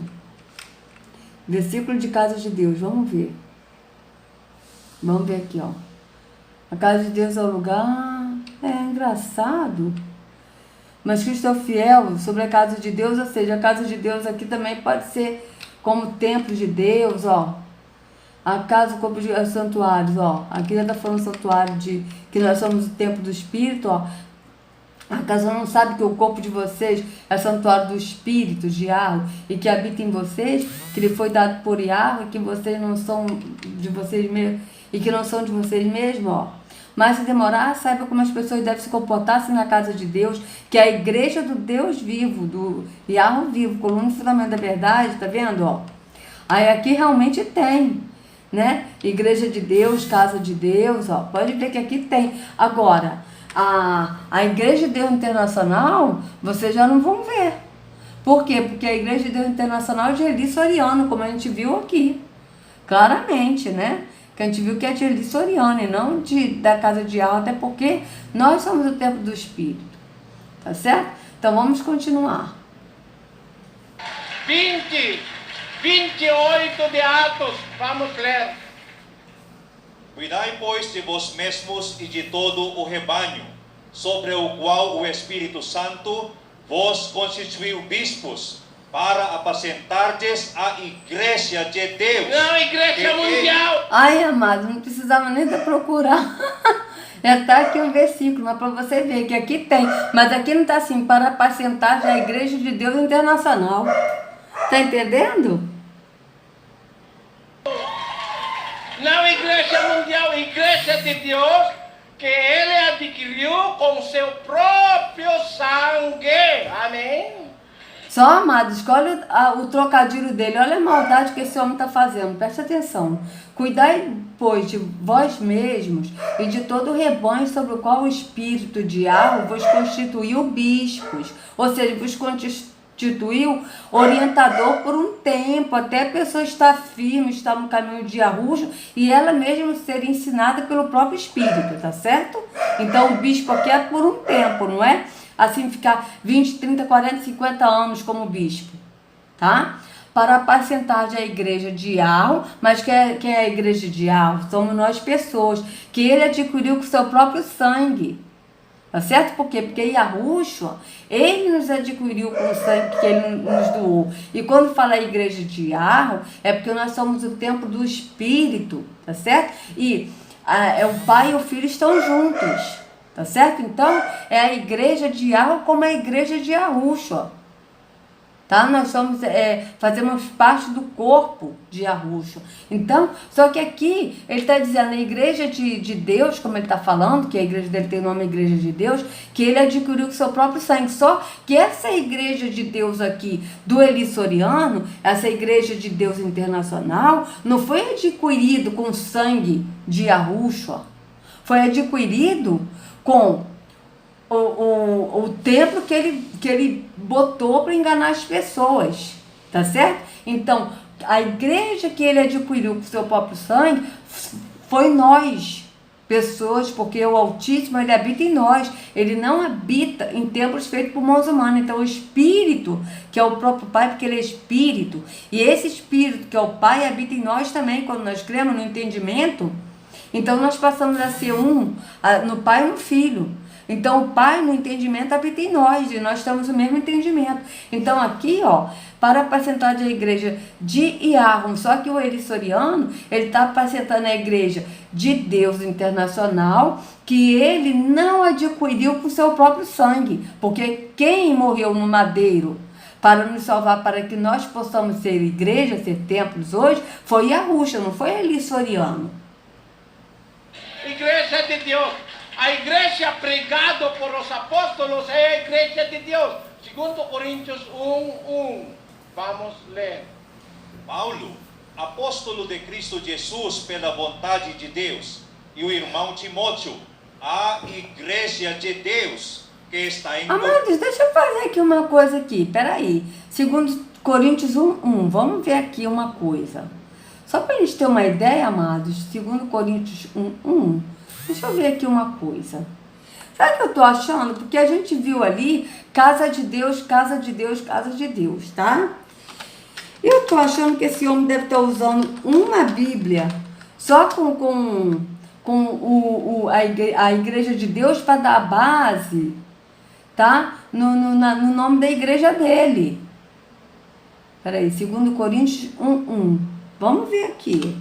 Versículo de casa de Deus, vamos ver. Vamos ver aqui, ó. A casa de Deus é o lugar... É engraçado. Mas Cristo é o fiel sobre a casa de Deus, ou seja, a casa de Deus aqui também pode ser como templo de Deus, ó. A casa, o corpo de santuários, ó. Aqui já está falando santuário de... Que nós somos o templo do Espírito, ó. Acaso não sabe que o corpo de vocês é santuário do Espírito de Yahweh e que habita em vocês, que lhe foi dado por Yahweh, que vocês não são de vocês mesmos e que não são de vocês mesmos, ó. Mas se demorar, saiba como as pessoas devem se comportar na casa de Deus, que é a igreja do Deus vivo, do Yahweh vivo, coluna e fundamento da verdade, tá vendo, ó? Aí aqui realmente tem, né? Igreja de Deus, casa de Deus, ó. Pode ver que aqui tem. Agora, a Igreja de Deus Internacional, vocês já não vão ver. Por quê? Porque a Igreja de Deus Internacional é de Eli Soriano, como a gente viu aqui. Claramente, né? Que a gente viu que é de Eli Soriano e não da casa de Yahweh, até porque nós somos o templo do Espírito. Tá certo? Então vamos continuar. 28 de Atos, vamos ler. Cuidai, pois, de vós mesmos e de todo o rebanho, sobre o qual o Espírito Santo vos constituiu bispos, para apacentardes a igreja de Deus. Não, igreja mundial. Ai, amado, não precisava nem de procurar. Já está aqui um versículo, mas para você ver que aqui tem. Mas aqui não está assim, para apacentar a igreja de Deus Internacional. Tá entendendo? Não igreja mundial, igreja de Deus, que ele adquiriu com seu próprio sangue. Amém? Só, amado, escolhe o trocadilho dele. Olha a maldade que esse homem está fazendo. Presta atenção. Cuidai, pois, de vós mesmos e de todo o rebanho sobre o qual o Espírito de Yahweh vos constituiu bispos. Ou seja, vos constituiu orientador por um tempo, até a pessoa estar firme, estar no caminho de Yahushua e ela mesma ser ensinada pelo próprio Espírito, tá certo? Então o bispo aqui é por um tempo, não é? Assim ficar 20, 30, 40, 50 anos como bispo, tá? Para apacentar a igreja de Yahweh, mas quem é a igreja de Yahweh? Somos nós pessoas, que ele adquiriu com seu próprio sangue. Tá certo? Por quê? Porque Yahushua, ele nos adquiriu com o sangue que ele nos doou. E quando fala a igreja de Yahweh, é porque nós somos o templo do Espírito, tá certo? E o Pai e o Filho estão juntos, tá certo? Então, é a igreja de Yahweh como a igreja de Yahushua. tá? Nós fazemos parte do corpo de Yahushua. Então, só que aqui ele está dizendo, a igreja de Deus, como ele está falando, que a igreja dele tem o nome Igreja de Deus, que ele adquiriu com seu próprio sangue. Só que essa igreja de Deus aqui, do Eli Soriano, essa igreja de Deus internacional, não foi adquirido com sangue de Yahushua. Foi adquirido com o templo que ele botou para enganar as pessoas, tá certo? Então, a igreja que ele adquiriu com seu próprio sangue foi nós, pessoas, porque o Altíssimo, ele habita em nós, ele não habita em templos feitos por mãos humanas. Então, o Espírito, que é o próprio Pai, porque ele é Espírito, e esse Espírito, que é o Pai, habita em nós também, quando nós cremos no entendimento. Então, nós passamos a ser no Pai e no Filho. Então, o Pai, no entendimento, habita em nós, e nós temos o mesmo entendimento. Então, aqui, para apacentar a igreja de Yahweh, só que o Eli Soriano, ele está apacentando a igreja de Deus internacional, que ele não adquiriu com seu próprio sangue, porque quem morreu no madeiro para nos salvar, para que nós possamos ser igreja, ser templos hoje, foi Yahushua, não foi Eli Soriano. Igreja de Deus. A igreja pregada por os apóstolos é a igreja de Deus. 2 Coríntios 1:1. Vamos ler. Paulo, apóstolo de Cristo Jesus pela vontade de Deus, e o irmão Timóteo, a igreja de Deus que está em... Amados, deixa eu fazer aqui uma coisa aqui, peraí. 2 Coríntios 1:1, vamos ver aqui uma coisa. Só para a gente ter uma ideia, amados, 2 Coríntios 1:1, deixa eu ver aqui uma coisa. Sabe o que eu estou achando? Porque a gente viu ali, casa de Deus, casa de Deus, casa de Deus, tá? Eu estou achando que esse homem deve estar usando uma Bíblia só com a igreja de Deus para dar a base, tá? No nome da igreja dele. Peraí, 2 Coríntios 1:1. Vamos ver aqui.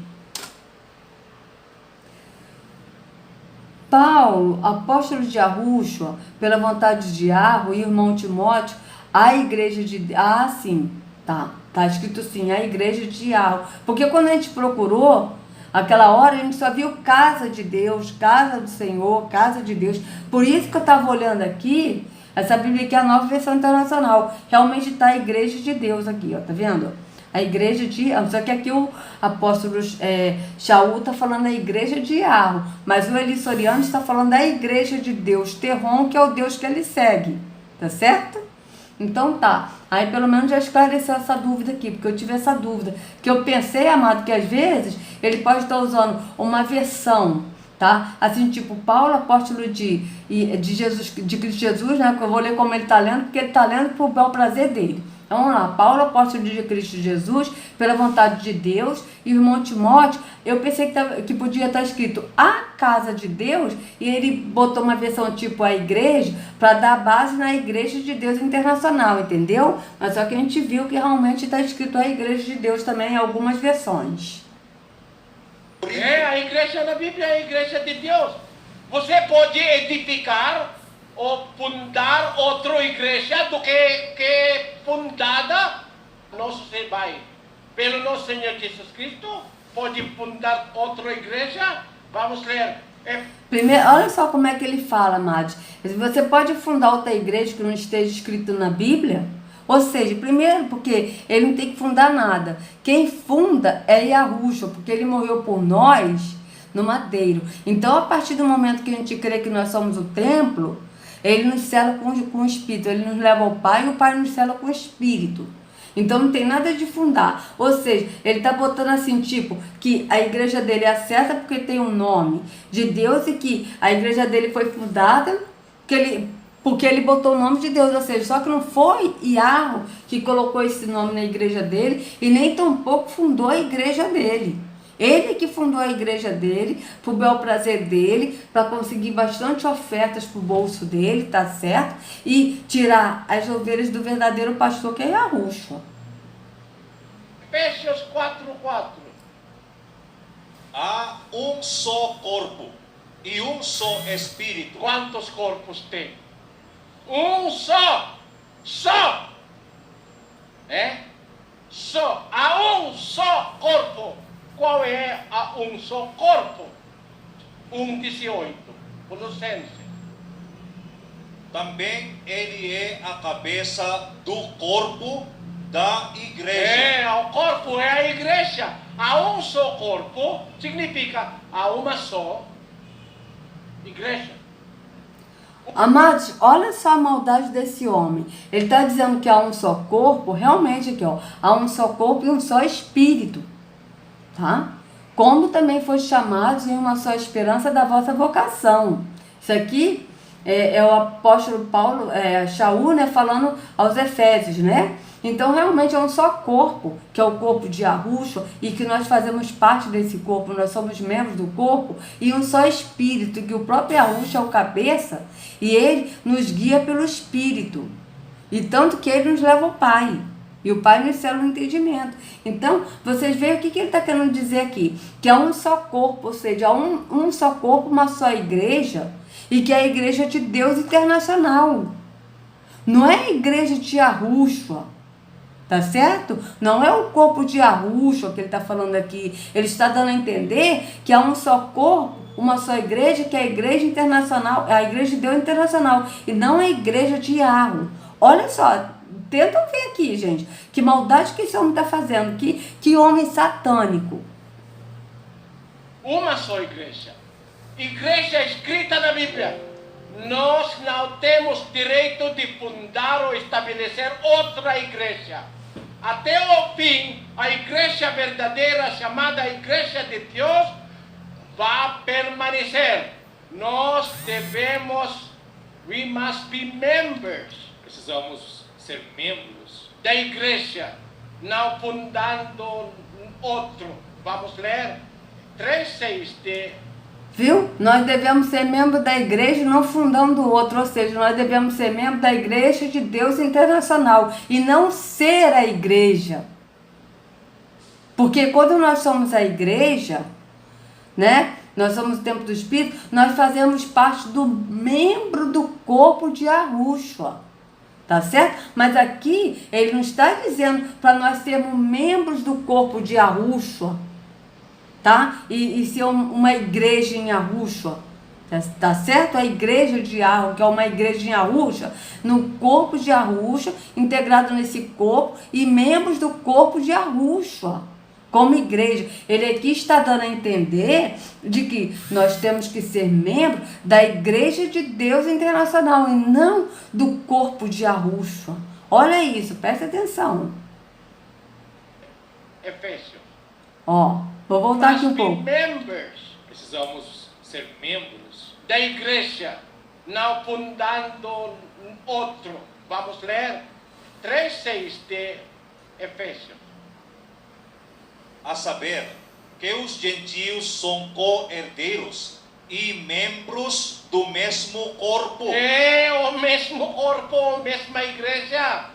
Paulo, apóstolo de Yahushua, pela vontade de Yahweh, e irmão Timóteo, a igreja de... Ah, sim, tá escrito assim, a igreja de Yahweh. Porque quando a gente procurou, aquela hora, a gente só viu casa de Deus, casa do Senhor, casa de Deus. Por isso que eu estava olhando aqui, essa Bíblia aqui é a Nova Versão Internacional. Realmente está a igreja de Deus aqui, ó, tá vendo? A igreja de... Só que aqui o apóstolo Shaul está falando da igreja de Yahweh, mas o Eli Soriano está falando da igreja de Deus Terron, que é o Deus que ele segue, tá certo? Então tá, aí pelo menos já esclareceu essa dúvida aqui, porque eu tive essa dúvida, que eu pensei, amado, que às vezes ele pode estar usando uma versão, tá? Assim, tipo, Paulo, apóstolo de Cristo Jesus, né? Que eu vou ler como ele está lendo, porque ele está lendo por bel prazer dele. Então, vamos lá, Paulo, apóstolo de Cristo Jesus, pela vontade de Deus, e o irmão Timóteo, eu pensei que podia estar escrito a casa de Deus, e ele botou uma versão tipo a igreja, para dar base na igreja de Deus internacional, entendeu? Mas só que a gente viu que realmente está escrito a igreja de Deus também em algumas versões. A igreja na Bíblia é a igreja de Deus. Você pode edificar ou fundar outra igreja do que fundada nosso Pai. Pelo nosso Senhor Jesus Cristo, pode fundar outra igreja. Vamos ler. Primeiro, olha só como é que ele fala, amados. Você pode fundar outra igreja que não esteja escrito na Bíblia? Ou seja, primeiro, porque ele não tem que fundar nada. Quem funda é Yahushua, porque ele morreu por nós no madeiro. Então, a partir do momento que a gente crê que nós somos o templo, ele nos sela com o Espírito, ele nos leva ao Pai e o Pai nos sela com o Espírito. Então não tem nada de fundar. Ou seja, ele está botando assim, tipo, que a igreja dele é certa porque tem um nome de Deus e que a igreja dele foi fundada porque ele botou o nome de Deus. Ou seja, só que não foi Yahweh que colocou esse nome na igreja dele e nem tampouco fundou a igreja dele. Ele que fundou a igreja dele, pro bel prazer dele, para conseguir bastante ofertas pro bolso dele, tá certo? E tirar as ovelhas do verdadeiro pastor, que é Yahushua. Efésios 4:4. Há um só corpo e um só espírito. Quantos corpos tem? Um só! Só! qual é um só corpo? 1:18, Colossenses. Também ele é a cabeça do corpo da igreja. O corpo é a igreja. Há um só corpo, significa há uma só igreja. Amados, olha só a maldade desse homem. Ele está dizendo que há um só corpo, realmente aqui, ó, há um só corpo e um só espírito, tá? Como também foi chamados em uma só esperança da vossa vocação. Isso aqui é o apóstolo Paulo, Shaul, né, falando aos Efésios, né? Então, realmente é um só corpo, que é o corpo de Yahushua, e que nós fazemos parte desse corpo, nós somos membros do corpo, e um só espírito, que o próprio Yahushua é o cabeça, e ele nos guia pelo espírito. E tanto que ele nos leva ao Pai, e o Pai nos cela o entendimento. Então, vocês veem o que ele está querendo dizer aqui, que é um só corpo, ou seja, um só corpo, uma só igreja, e que é a igreja de Deus internacional. Não é a igreja de Yahushua. Tá certo? Não é o corpo de Yahushua que ele está falando aqui. Ele está dando a entender que há um só corpo, uma só igreja, que é a igreja internacional, a igreja de Deus internacional, e não a igreja de Yahu. Olha só, tentam ver aqui, gente, que maldade que esse homem está fazendo, que homem satânico. Uma só igreja. Igreja escrita na Bíblia. Nós não temos direito de fundar ou estabelecer outra igreja. Até o fim, a igreja verdadeira, chamada Igreja de Deus, vai permanecer. We must be members. Precisamos ser membros da igreja, não fundando outro. Vamos ler 3:6 de... Viu? Nós devemos ser membros da igreja, não fundando outro, ou seja, nós devemos ser membros da igreja de Deus internacional e não ser a igreja. Porque quando nós somos a igreja, né? Nós somos o templo do Espírito, nós fazemos parte do membro do corpo de Yahushua. Tá certo? Mas aqui ele não está dizendo para nós sermos membros do corpo de Yahushua, tá? E ser uma igreja em Yahushua, tá certo? A igreja de Yahu, que é uma igreja em Yahushua, no corpo de Yahushua, integrado nesse corpo, e membros do corpo de Yahushua, como igreja. Ele aqui está dando a entender de que nós temos que ser membros da igreja de Deus internacional, e não do corpo de Yahushua. Olha isso, presta atenção. Efésios. Ó. Vou voltar aqui um pouco. Precisamos ser membros da igreja, não fundando outro. Vamos ler 3:6 de Efésios. A saber, que os gentios são co-herdeiros e membros do mesmo corpo. É o mesmo corpo, a mesma igreja.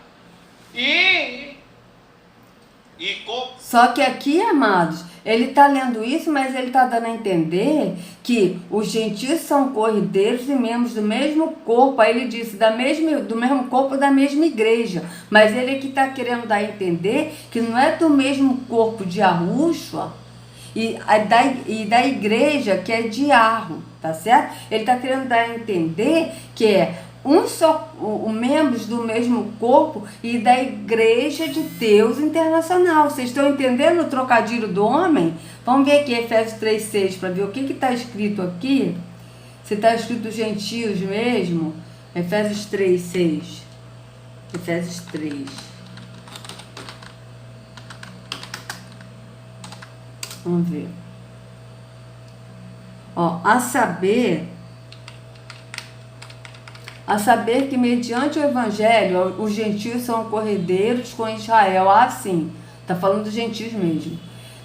Só que aqui, amados, ele está lendo isso, mas ele está dando a entender que os gentios são corredeiros e membros do mesmo corpo. Aí ele disse, do mesmo corpo da mesma igreja. Mas ele aqui está querendo dar a entender que não é do mesmo corpo de Yahushua e da igreja que é de Yahu, tá certo? Ele está querendo dar a entender que é membros do mesmo corpo e da igreja de Deus internacional. Vocês estão entendendo o trocadilho do homem? Vamos ver aqui Efésios 3:6 para ver o que está escrito aqui. Se está escrito gentios mesmo. Efésios 3:6. Efésios 3. Vamos ver. Ó, a saber que mediante o evangelho os gentios são corredeiros com Israel. Ah, sim, está falando dos gentios mesmo.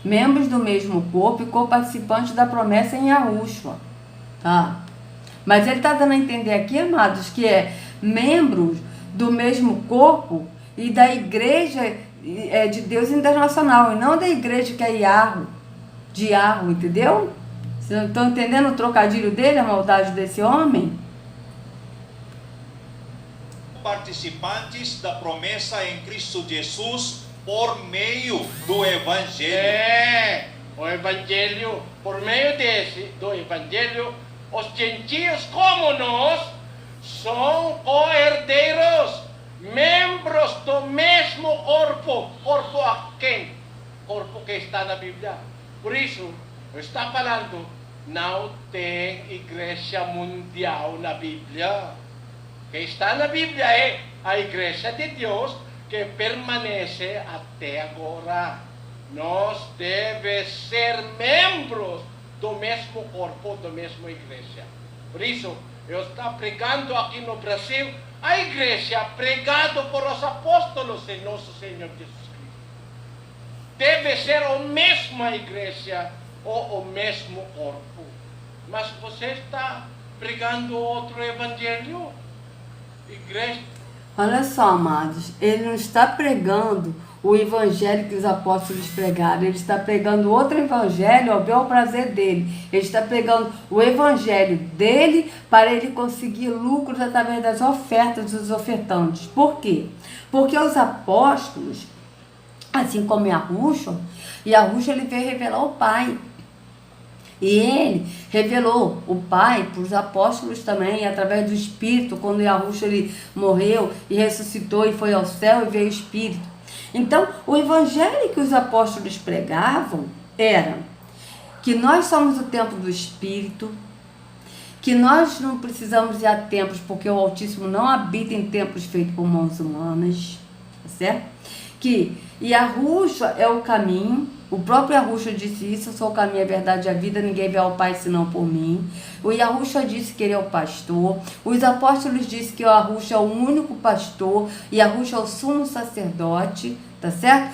Membros do mesmo corpo e co-participantes da promessa em Yahushua. Tá? Mas ele está dando a entender aqui, amados, que é membros do mesmo corpo e da igreja de Deus internacional, e não da igreja que é Yahu, de Yahu, entendeu? Vocês estão entendendo o trocadilho dele, a maldade desse homem? Participantes da promessa em Cristo Jesus por meio do Evangelho. O Evangelho, por meio do Evangelho, os gentios como nós são co-herdeiros, membros do mesmo corpo. Corpo a quem? Corpo que está na Bíblia. Por isso, está falando, não tem igreja mundial na Bíblia. O que está na Bíblia é a igreja de Deus que permanece até agora. Nós devemos ser membros do mesmo corpo, da mesma igreja. Por isso, eu estou pregando aqui no Brasil a igreja pregada por os apóstolos de nosso Senhor Jesus Cristo. Deve ser a mesma igreja ou o mesmo corpo. Mas você está pregando outro evangelho? Igreja. Olha só, amados, ele não está pregando o evangelho que os apóstolos pregaram, ele está pregando outro evangelho ao bel prazer dele. Ele está pregando o evangelho dele para ele conseguir lucros através das ofertas dos ofertantes. Por quê? Porque os apóstolos, assim como Yahushua, ele veio revelar o Pai. E ele revelou o Pai para os apóstolos também, através do Espírito, quando Yahushua ele morreu e ressuscitou e foi ao céu e veio o Espírito. Então, o evangelho que os apóstolos pregavam era que nós somos o templo do Espírito, que nós não precisamos ir a templos, porque o Altíssimo não habita em templos feitos por mãos humanas, tá certo? Que Yahushua é o caminho. O próprio Yahushua disse isso: eu sou o caminho, a verdade e a vida, ninguém vê ao Pai senão por mim. O Yahushua disse que ele é o pastor. Os apóstolos disseram que o Yahushua é o único pastor. E Yahushua é o sumo sacerdote, tá certo?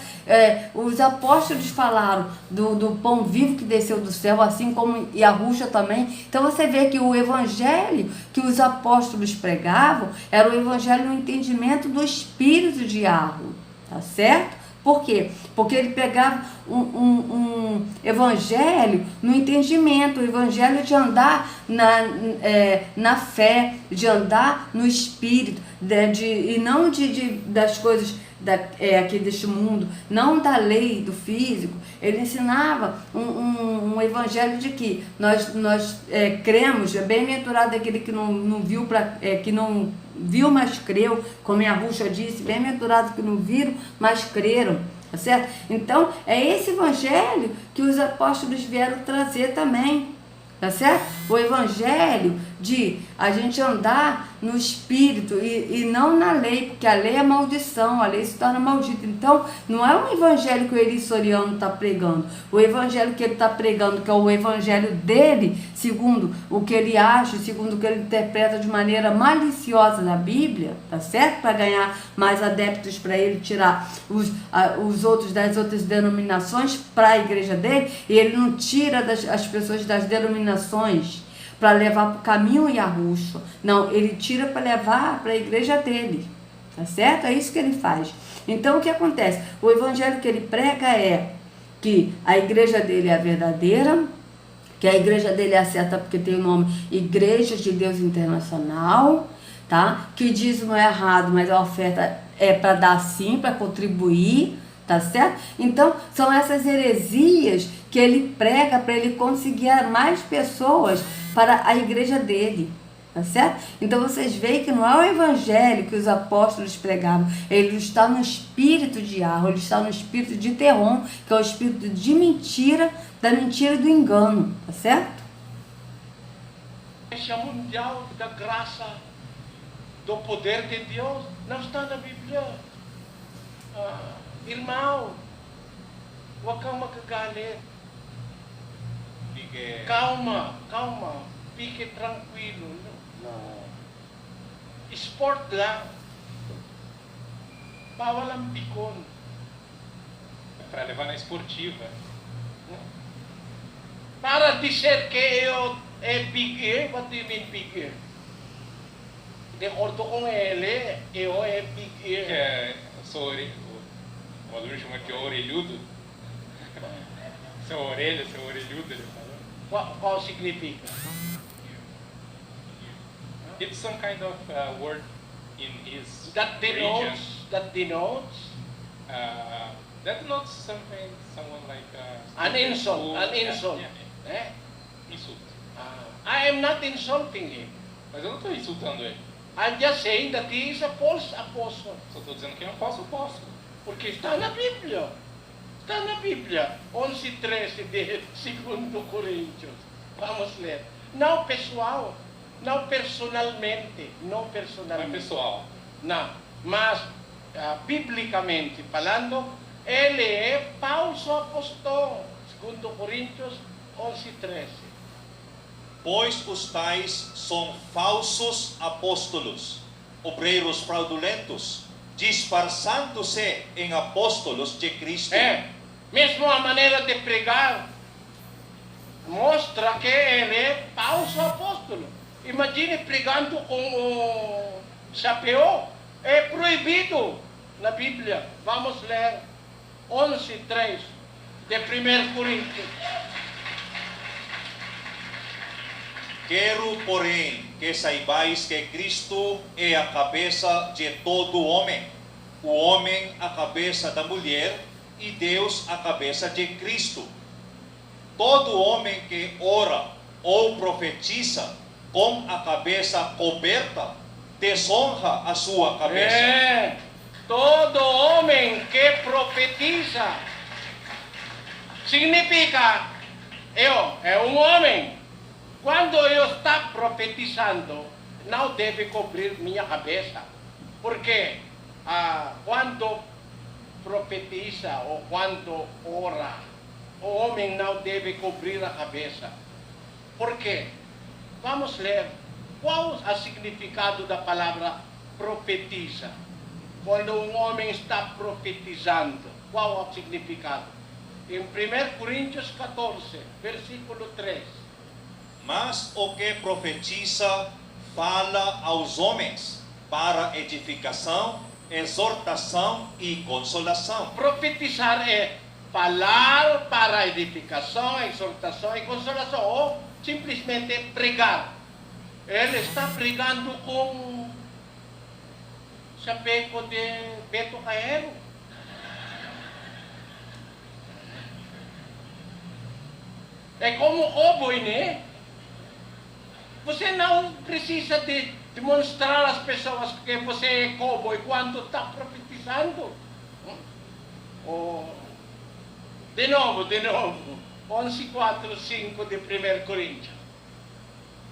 Os apóstolos falaram do pão vivo que desceu do céu, assim como Yahushua também. Então você vê que o evangelho que os apóstolos pregavam era o evangelho no entendimento do Espírito de Yahushua, tá certo? Por quê? Porque ele pegava um evangelho no entendimento, o evangelho de andar na fé, de andar no Espírito, e não das coisas aqui deste mundo, não da lei do físico. Ele ensinava um evangelho de que nós cremos, bem-aventurado aquele que não viu, que não viu, mas creu, como Yahushua disse, bem-aventurado que não viram, mas creram, tá certo? Então, é esse evangelho que os apóstolos vieram trazer também, tá certo? O evangelho de a gente andar no Espírito e não na lei, porque a lei é maldição, a lei se torna maldita. Então, não é o evangelho que o Eri Soriano está pregando. O evangelho que ele está pregando, que é o evangelho dele, segundo o que ele acha, segundo o que ele interpreta de maneira maliciosa na Bíblia, tá certo? Para ganhar mais adeptos, para ele tirar os outros das outras denominações para a igreja dele, e ele não tira as pessoas das denominações para levar para o caminho Yahushua. Não, ele tira para levar para a igreja dele, tá certo? É isso que ele faz. Então, o que acontece? O evangelho que ele prega é que a igreja dele é a verdadeira, que a igreja dele é a certa porque tem o nome Igreja de Deus Internacional, tá? Que o dízimo é errado, mas a oferta é para dar sim, para contribuir, tá certo? Então, são essas heresias que ele prega para ele conseguir mais pessoas para a igreja dele, tá certo? Então vocês veem que não é o evangelho que os apóstolos pregavam, ele está no espírito de Yahushua, ele está no espírito de Terron, que é o espírito de mentira, da mentira e do engano, tá certo? Igreja mundial da graça, do poder de Deus, não está na Bíblia. Irmão, huwag kang magagalit. Calma, fique tranquilo. Não. Sport lang. Bawal ang pikon. Para levar na esportiva. Para dizer que eu big ear, what do you mean big ear? De acordo com ele, eu big ear. Que o Adorno chama de orelhudo. Seu orelha, seu orelhudo, ele fala. Qual significa? It's some kind of word in his That denotes. that That's not something someone like An insult, an Yeah, insult. yeah. Eh? Insulto. I am not insulting him. Mas eu não estou insultando ele. I'm just saying that he is a false apostle. Só estou dizendo que é um falso apóstolo. Porque está na Bíblia. Está na Bíblia. 11:13 de 2 Coríntios. Vamos ler. Não pessoal. Não personalmente. Não Não é personalmente. pessoal. Não. Mas, biblicamente falando, ele é falso apóstolo. 2 Coríntios 11:13. Pois os tais são falsos apóstolos, obreiros fraudulentos, disfarçando-se em apóstolos de Cristo. Mesmo a maneira de pregar mostra que ele é falso apóstolo. Imagine pregando com o chapéu. É proibido na Bíblia. Vamos ler 11:3 de 1 Coríntios. Quero, porém, que saibais que Cristo é a cabeça de todo homem, o homem a cabeça da mulher e Deus a cabeça de Cristo. Todo homem que ora ou profetiza com a cabeça coberta, desonra a sua cabeça. Todo homem que profetiza significa eu é um homem. Quando eu estou profetizando, não deve cobrir minha cabeça. Porque quando profetiza ou quando ora, o homem não deve cobrir a cabeça. Por quê? Vamos ler. Qual é o significado da palavra profetiza? Quando um homem está profetizando, qual é o significado? Em 1 Coríntios 14, versículo 3. Mas o que profetiza fala aos homens para edificação, exortação e consolação. Profetizar é falar para edificação, exortação e consolação, ou simplesmente pregar. Ele está pregando com chapéu de Beto Carreiro. É como cowboy, né? Você não precisa de demonstrar às pessoas que você é cowboy quando está profetizando. De novo. 11:4-5 de 1 Coríntios.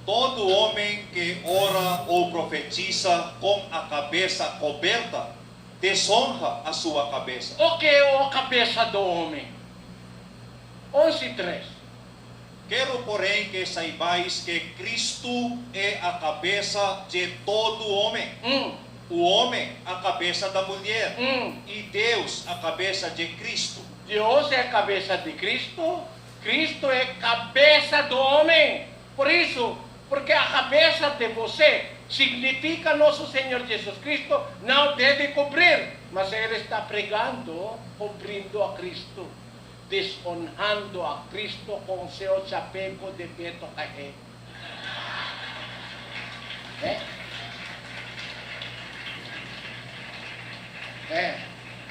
Todo homem que ora ou profetiza com a cabeça coberta, desonra a sua cabeça. O que é a cabeça do homem? 11:3. Quero, porém, que saibais que Cristo é a cabeça de todo homem. O homem, a cabeça da mulher. E Deus, a cabeça de Cristo. Deus é a cabeça de Cristo. Cristo é a cabeça do homem. Por isso, porque a cabeça de você significa nosso Senhor Jesus Cristo, não deve cobrir. Mas ele está pregando, cobrindo a Cristo, desonrando a Cristo com seu chapéu de Beto Carreiro.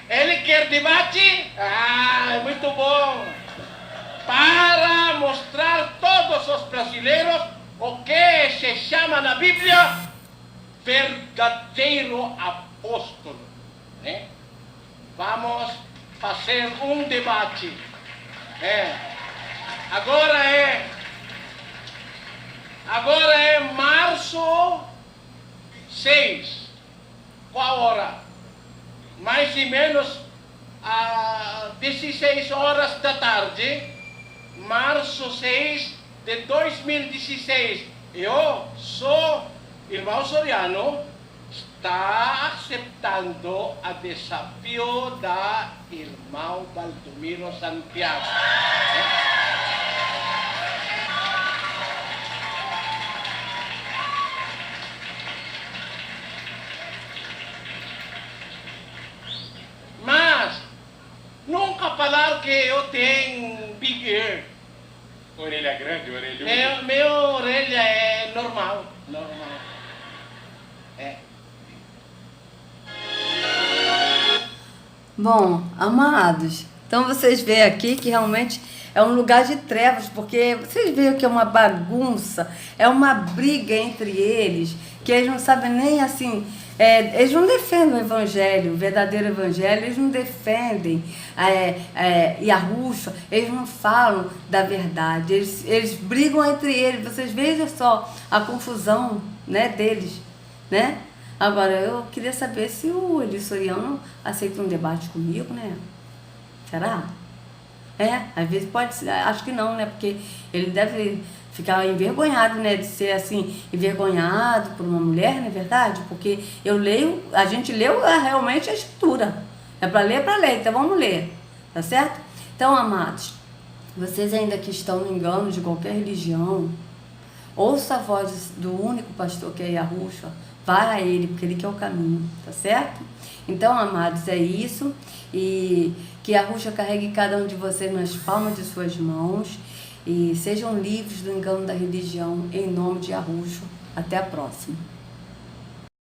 Ele quer debate? Muito bom! Para mostrar a todos os brasileiros o que se chama na Bíblia verdadeiro apóstolo. Vamos fazer um debate. Agora é março 6. Qual hora? Mais ou menos às 16 horas da tarde, março 6 de 2016. Eu sou irmão Soriano, está aceitando a desafio da irmão Valdomiro Santiago. Mas nunca falar que eu tenho big ear. Orelha grande, orelhudo. Minha orelha é normal. Bom, amados, então vocês veem aqui que realmente é um lugar de trevas, porque vocês veem que é uma bagunça, é uma briga entre eles, que eles não sabem nem assim, eles não defendem o evangelho, o verdadeiro evangelho, eles não defendem Yahushua, eles não falam da verdade, eles brigam entre eles, vocês vejam só a confusão, né, deles, né? Agora, eu queria saber se o Eli Soriano aceita um debate comigo, né? Será? Às vezes pode ser, acho que não, né? Porque ele deve ficar envergonhado, né? De ser assim, envergonhado por uma mulher, não é verdade? Porque a gente leu realmente a escritura. É para ler, então vamos ler, tá certo? Então, amados, vocês ainda que estão no engano de qualquer religião, ouça a voz do único pastor que é Yahushua, vá a ele, porque ele que é o caminho, tá certo? Então, amados, é isso, e que Yahushua carregue cada um de vocês nas palmas de suas mãos, e sejam livres do engano da religião, em nome de Yahushua. Até a próxima.